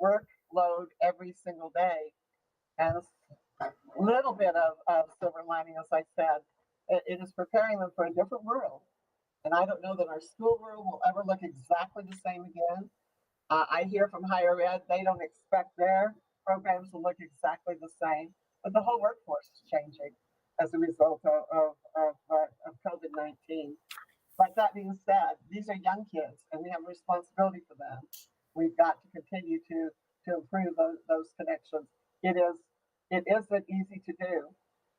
workload every single day. And a little bit of silver lining, as I said, it is preparing them for a different world. And I don't know that our school world will ever look exactly the same again. I hear from higher ed, they don't expect their programs to look exactly the same, but the whole workforce is changing as a result of COVID-19. But that being said, these are young kids and we have a responsibility for them. We've got to continue to improve those connections. It isn't easy to do.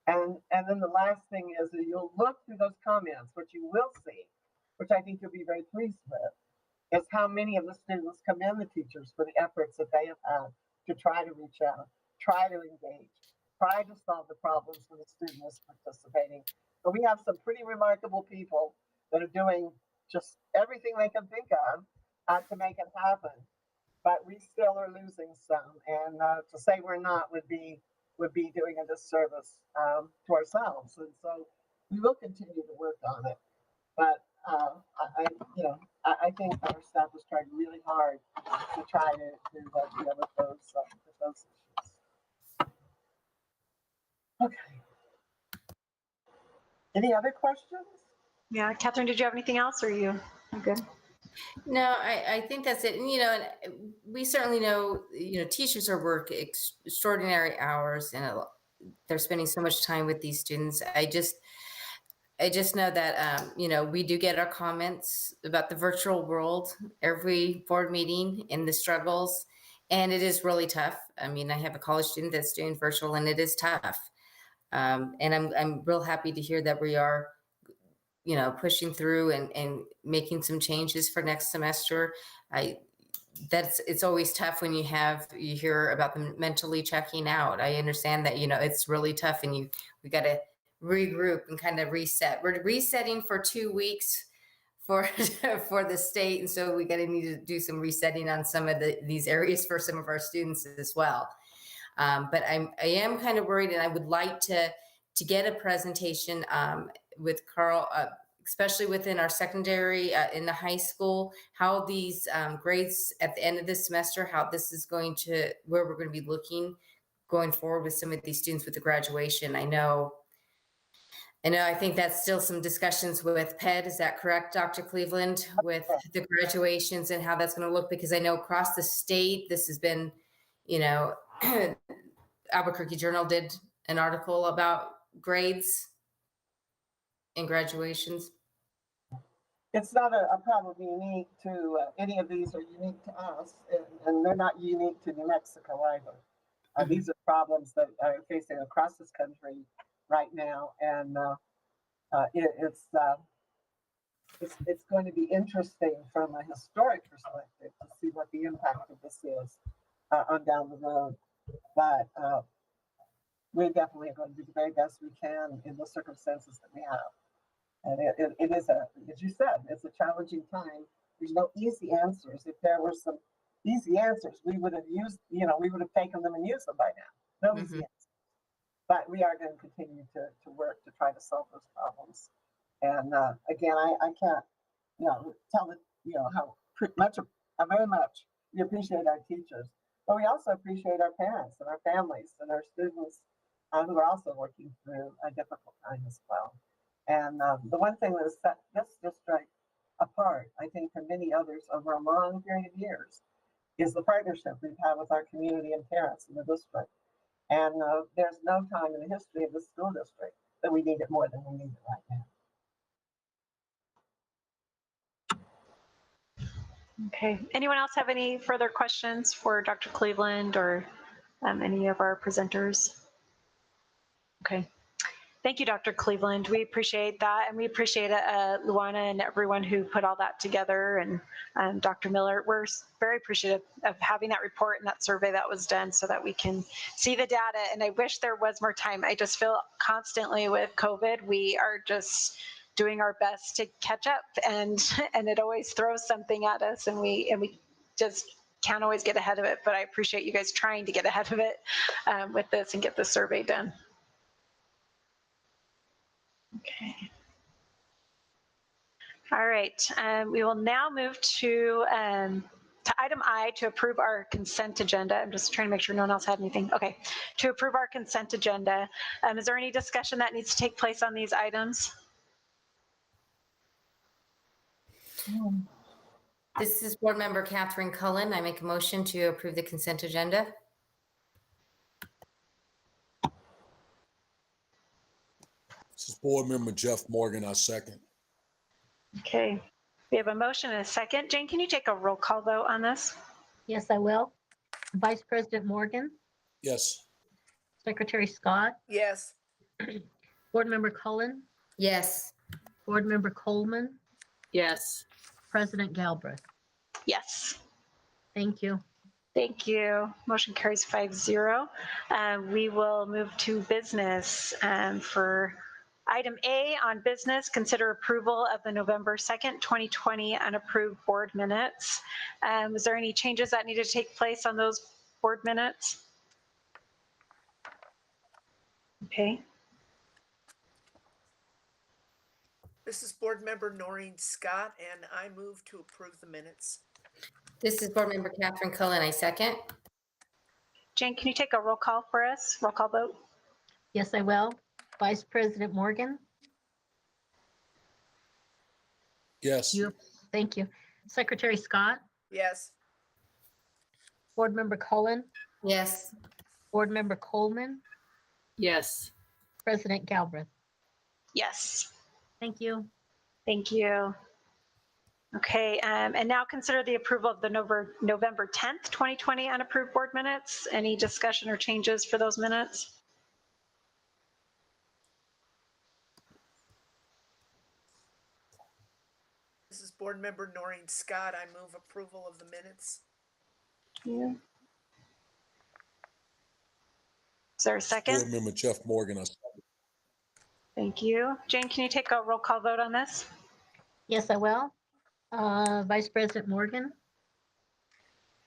And then the last thing is that you'll look through those comments, what you will see, which I think you'll be very pleased with, is how many of the students commend the teachers for the efforts that they have had to try to reach out, try to engage, try to solve the problems when the student is participating. But we have some pretty remarkable people that are doing just everything they can think of to make it happen. But we still are losing some, and to say we're not would be doing a disservice to ourselves. And so we will continue to work on it. But I think our staff has tried really hard to try to deal with those issues. Okay. Any other questions? Yeah, Catherine, did you have anything else, or are you good? No, I think that's it. And, you know, and we certainly know, you know, teachers are work extraordinary hours and they're spending so much time with these students. I just know that, you know, we do get our comments about the virtual world every board meeting and the struggles, and it is really tough. I mean, I have a college student that's doing virtual and it is tough. And I'm real happy to hear that we are, you know, pushing through and making some changes for next semester. It's always tough when you hear about them mentally checking out. I understand that, you know, it's really tough and we got to regroup and kind of reset. We're resetting for 2 weeks for the state. And so we need to do some resetting on some of these areas for some of our students as well. But I am kind of worried, and I would like to get a presentation with Carl, especially within our secondary in the high school, how these grades at the end of this semester, how this is where we're going to be looking going forward with some of these students with the graduation. I know, I think that's still some discussions with PED. Is that correct, Dr. Cleveland, with the graduations and how that's going to look? Because I know across the state, this has been, you know, Albuquerque Journal did an article about grades and graduations. it's not a problem unique to any of these are unique to us, and they're not unique to New Mexico either. These are problems that are facing across this country right now, and it's going to be interesting from a historic perspective to see what the impact of this is on down the road. But we definitely are going to do the very best we can in the circumstances that we have. And it is as you said, it's a challenging time. There's no easy answers. If there were some easy answers, we would have we would have taken them and used them by now. No easy answers. But we are going to continue to work to try to solve those problems. And again, I can't, tell it, how very much we appreciate our teachers, but we also appreciate our parents and our families and our students who are also working through a difficult time as well. And the one thing that has set this district apart, I think, from many others over a long period of years, is the partnership we've had with our community and parents in the district. And there's no time in the history of the school district that we need it more than we need it right now. Okay. Anyone else have any further questions for Dr. Cleveland or any of our presenters? Okay. Thank you, Dr. Cleveland. We appreciate that, and we appreciate Luana and everyone who put all that together, and Dr. Miller. We're very appreciative of having that report and that survey that was done so that we can see the data, and I wish there was more time. I just feel constantly with COVID, we are just doing our best to catch up, and it always throws something at us, and we just can't always get ahead of it, but I appreciate you guys trying to get ahead of it with this and get the survey done. Okay. All right. We will now move to item I, to approve our consent agenda. I'm just trying to make sure no one else had anything. Okay. To approve our consent agenda. Is there any discussion that needs to take place on these items? This is Board Member Catherine Cullen. I make a motion to approve the consent agenda. This is Board Member Jeff Morgan, I second. Okay. We have a motion and a second. Jane, can you take a roll call vote on this? Yes, I will. Vice President Morgan, Yes. Secretary Scott, Yes. Board Member Cullen, Yes. Board Member Coleman, Yes. President Galbraith. Yes. Thank you. Thank you. Motion carries 5-0. We will move to business for item A on business. Consider approval of the November 2nd, 2020 unapproved board minutes. Was there any changes that needed to take place on those board minutes? Okay. This is Board Member Noreen Scott, and I move to approve the minutes. This is Board Member Catherine Cullen. I second. Jane, can you take a roll call for us? Roll call vote? Yes, I will. Vice President Morgan. Yes. Thank you. Secretary Scott, Yes. Board Member Cullen, Yes. Board Member Coleman, Yes. President Galbraith. Yes. Thank you. Thank you. Okay, and now consider the approval of the November 10th, 2020 unapproved board minutes. Any discussion or changes for those minutes? This is Board Member Noreen Scott. I move approval of the minutes. Yeah. Is there a Board second? Member Jeff Morgan, I second. Thank you. Jane, can you take a roll call vote on this? Yes, I will. Vice President Morgan,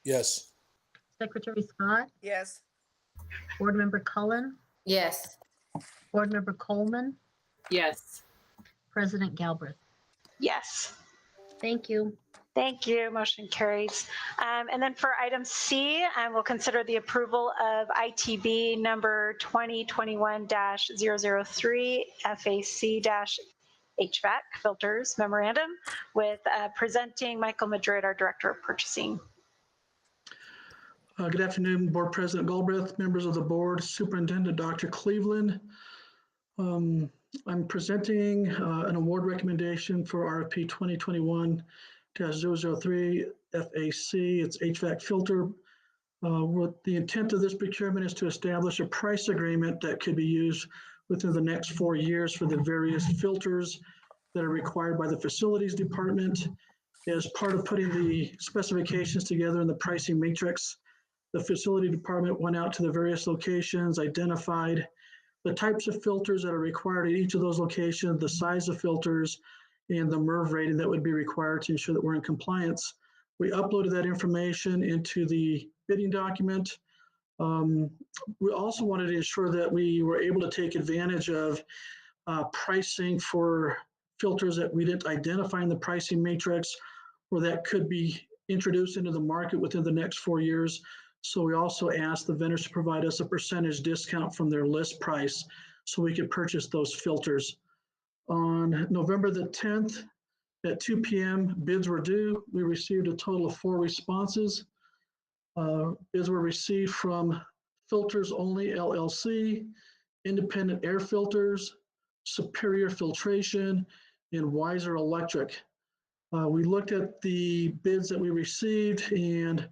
Yes. Secretary Scott, Yes. Board Member Cullen, Yes. Board Member Coleman, Yes. President Galbraith. Yes. Thank you. Thank you. Motion carries. And then for item C, we'll consider the approval of ITB number 2021-003 FAC-HVAC filters memorandum with presenting Michael Madrid, our Director of Purchasing. Good afternoon, Board President Galbraith, members of the board, Superintendent Dr. Cleveland. I'm presenting an award recommendation for RFP 2021-003 FAC. It's HVAC filter. What the intent of this procurement is to establish a price agreement that could be used within the next 4 years for the various filters that are required by the facilities department. As part of putting the specifications together in the pricing matrix, the facility department went out to the various locations, identified the types of filters that are required at each of those locations, the size of filters, and the MERV rating that would be required to ensure that we're in compliance. We uploaded that information into the bidding document. We also wanted to ensure that we were able to take advantage of pricing for filters that we didn't identify in the pricing matrix, or that could be introduced into the market within the next 4 years. So we also asked the vendors to provide us a percentage discount from their list price so we could purchase those filters. On November the 10th at 2 p.m., bids were due. We received a total of 4 responses. Bids were received from Filters Only LLC, Independent Air Filters, Superior Filtration, and Wiser Electric. We looked at the bids that we received, and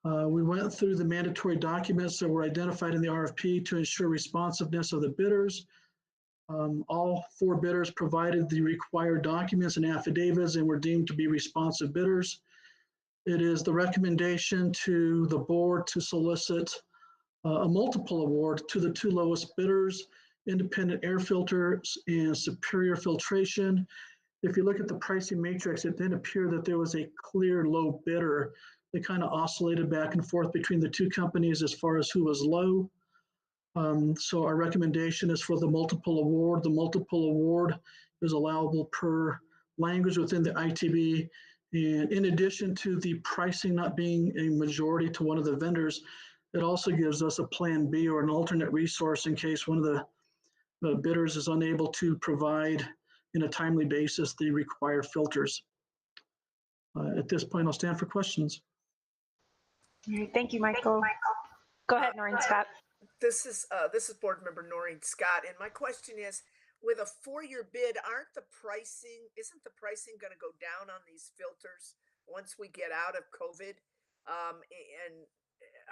we went through the mandatory documents that were identified in the RFP to ensure responsiveness of the bidders. All 4 bidders provided the required documents and affidavits and were deemed to be responsive bidders. It is the recommendation to the board to solicit a multiple award to the 2 lowest bidders, Independent Air Filters and Superior Filtration. If you look at the pricing matrix, it didn't appear that there was a clear low bidder. They kind of oscillated back and forth between the 2 companies as far as who was low. So our recommendation is for the multiple award. The multiple award is allowable per language within the ITB. And in addition to the pricing not being a majority to one of the vendors, it also gives us a plan B or an alternate resource in case one of the bidders is unable to provide in a timely basis the required filters. At this point, I'll stand for questions. All right, thank you, Michael. Go ahead, Noreen Scott. This is Board Member Noreen Scott, and my question is, with a 4-year bid, isn't the pricing going to go down on these filters once we get out of COVID? And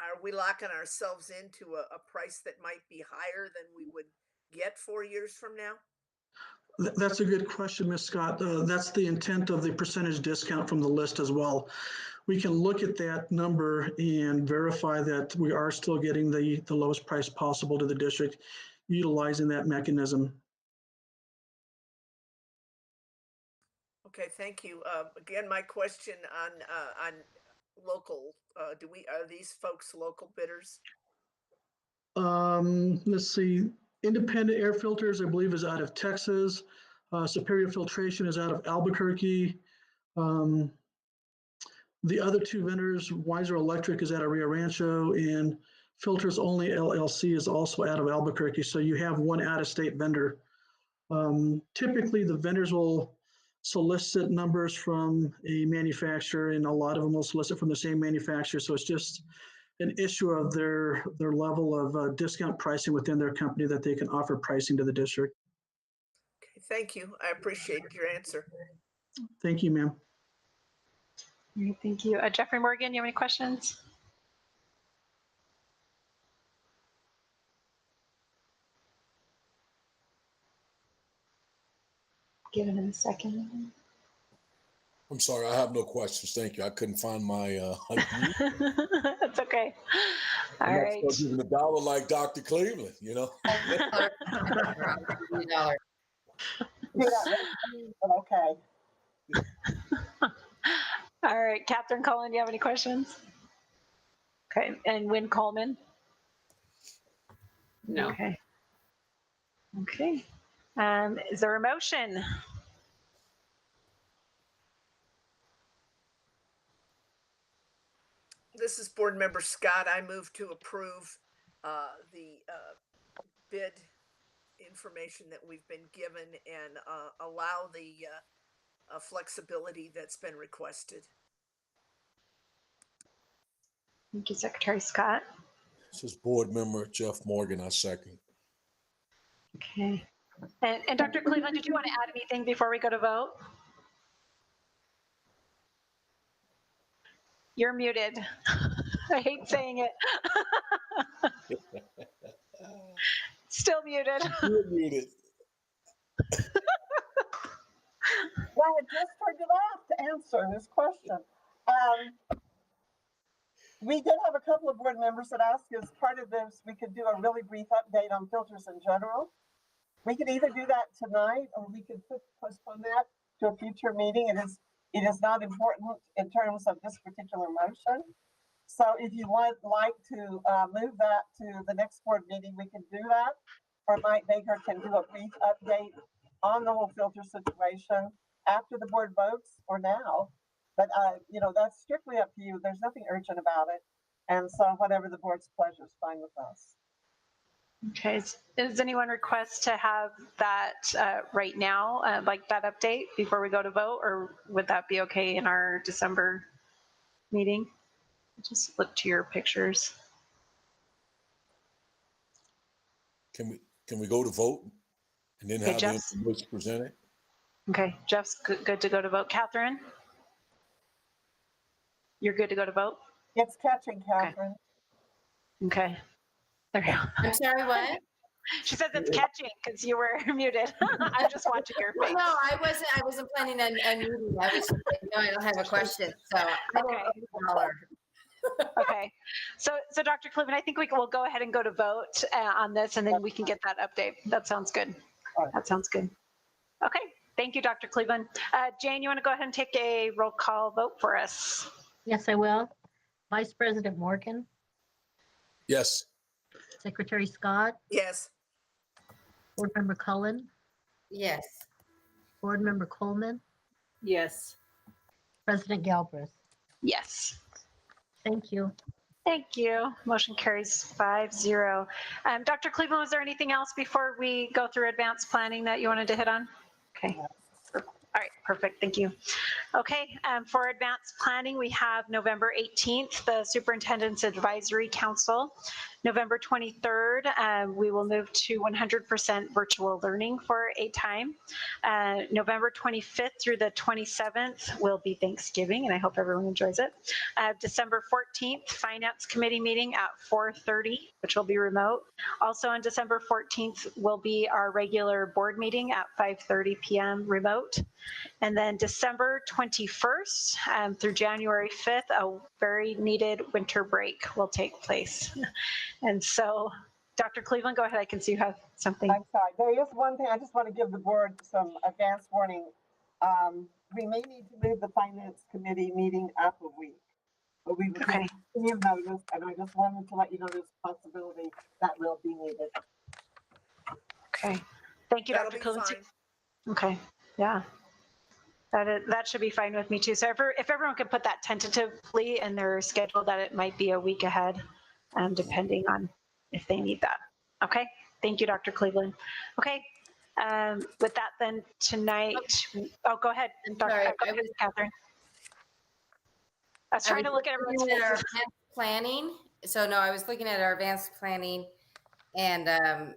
are we locking ourselves into a price that might be higher than we would get 4 years from now? That's a good question, Ms. Scott. That's the intent of the percentage discount from the list as well. We can look at that number and verify that we are still getting the lowest price possible to the district utilizing that mechanism. Okay, thank you. Again, my question on local, are these folks local bidders? Let's see. Independent Air Filters, I believe, is out of Texas. Superior Filtration is out of Albuquerque. The other 2 vendors, Wiser Electric is out of Rio Rancho, and Filters Only LLC is also out of Albuquerque. So you have 1 out-of-state vendor. Typically, the vendors will solicit numbers from a manufacturer, and a lot of them will solicit from the same manufacturer. So it's just an issue of their level of discount pricing within their company that they can offer pricing to the district. Okay, thank you. I appreciate your answer. Thank you, ma'am. All right, thank you. Jeffrey Morgan, you have any questions? Give him a second. I'm sorry, I have no questions. Thank you. I couldn't find my That's okay. All I'm right. not giving $1 like Dr. Cleveland, you know? Okay. All right, Catherine Cullen, do you have any questions? Okay, and Wynn Coleman? No. Okay. Okay. Is there a motion? This is Board Member Scott. I move to approve the bid information that we've been given and allow the flexibility that's been requested. Thank you, Secretary Scott. This is Board Member Jeff Morgan. I second. Okay. And Dr. Cleveland, did you want to add anything before we go to vote? You're muted. I hate saying it. Still muted. You're muted. Well, I just turned it off to answer this question. We did have a couple of board members that asked as part of this, we could do a really brief update on filters in general. We could either do that tonight or we could postpone that to a future meeting. It is not important in terms of this particular motion. So if you would like to move that to the next board meeting, we can do that. Or Mike Baker can do a brief update on the whole filter situation after the board votes or now. But, you know, that's strictly up to you. There's nothing urgent about it. And so whatever the board's pleasure is fine with us. Okay, does anyone request to have that right now, like that update before we go to vote, or would that be okay in our December meeting? Just look to your pictures. Can we go to vote and then Okay, have Jeff's- the information presented? Okay, Jeff's good to go to vote. Catherine? You're good to go to vote? It's catching, Catherine. Okay. There we go. I'm sorry, what? She says it's catching because you were muted. I'm just watching your face. No, I wasn't planning on unmuting. I was just like, no, I don't have a question. So I Okay. don't Okay. So Dr. Cleveland, I think we'll go ahead and go to vote on this, and then we can get that update. That sounds good. That sounds good. Okay. Thank you, Dr. Cleveland. Jane, you want to go ahead and take a roll call vote for us? Yes, I will. Vice President Morgan, Yes. Secretary Scott, Yes. Board Member Cullen, Yes. Board Member Coleman, Yes. President Galbraith. Yes. Thank you. Thank you. Motion carries 5-0. Dr. Cleveland, was there anything else before we go through advanced planning that you wanted to hit on? Okay. All right, perfect. Thank you. Okay, for advanced planning, we have November 18th, the Superintendent's Advisory Council. November 23rd, we will move to 100% virtual learning for a time. November 25th through the 27th will be Thanksgiving, and I hope everyone enjoys it. December 14th, Finance Committee meeting at 4:30, which will be remote. Also on December 14th will be our regular board meeting at 5:30 p.m. remote. And then December 21st through January 5th, a very needed winter break will take place. And so, Dr. Cleveland, go ahead. I can see you have something. I'm sorry. There is one thing I just want to give the board some advance warning. We may need to move the Finance Committee meeting up a week. But we will continue notice, and I just wanted to let you know there's a possibility that will be needed. Okay. Thank you, That'll Dr. be Cleveland. fine. Okay. Yeah. That should be fine with me too. So if everyone could put that tentatively in their schedule, that it might be a week ahead, depending on if they need that. Okay. Thank you, Dr. Cleveland. Okay. With that, then tonight. Oh, go ahead, Catherine. I was trying to look at everyone's looking at our faces. advanced planning. So no, I was looking at our advanced planning, and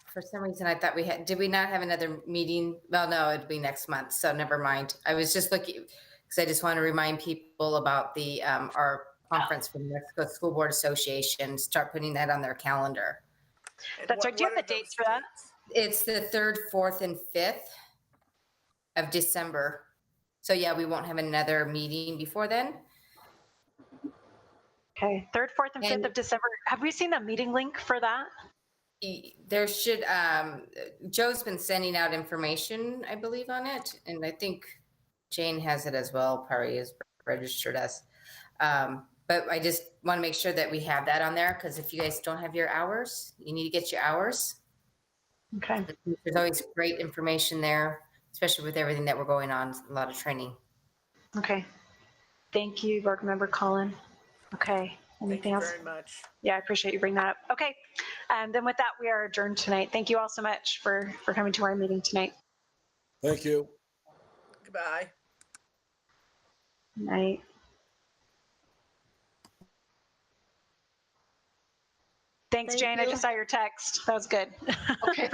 for some reason I thought did we not have another meeting? Well, no, it'd be next month. So never mind. I was just looking because I just want to remind people about the our conference for the New Mexico School Board Association. Start putting that on their calendar. That's right. Do you have the dates for that? It's the 3rd, 4th, and 5th of December. So yeah, we won't have another meeting before then. Okay, 3rd, 4th, and 5th of December. Have we seen the meeting link for that? There should, Joe's been sending out information, I believe, on it. And I think Jane has it as well, probably has registered us. But I just want to make sure that we have that on there, because if you guys don't have your hours, you need to get your hours. Okay. There's always great information there, especially with everything that we're going on, a lot of training. Okay. Thank you, Board Member Collin. Okay. Anything else? Thank you very much. Yeah, I appreciate you bringing that up. Okay. Then with that, we are adjourned tonight. Thank you all so much for coming to our meeting tonight. Thank you. Goodbye. Night. Thanks, Jane. I just saw your text. That was good. Okay. Appreciate it.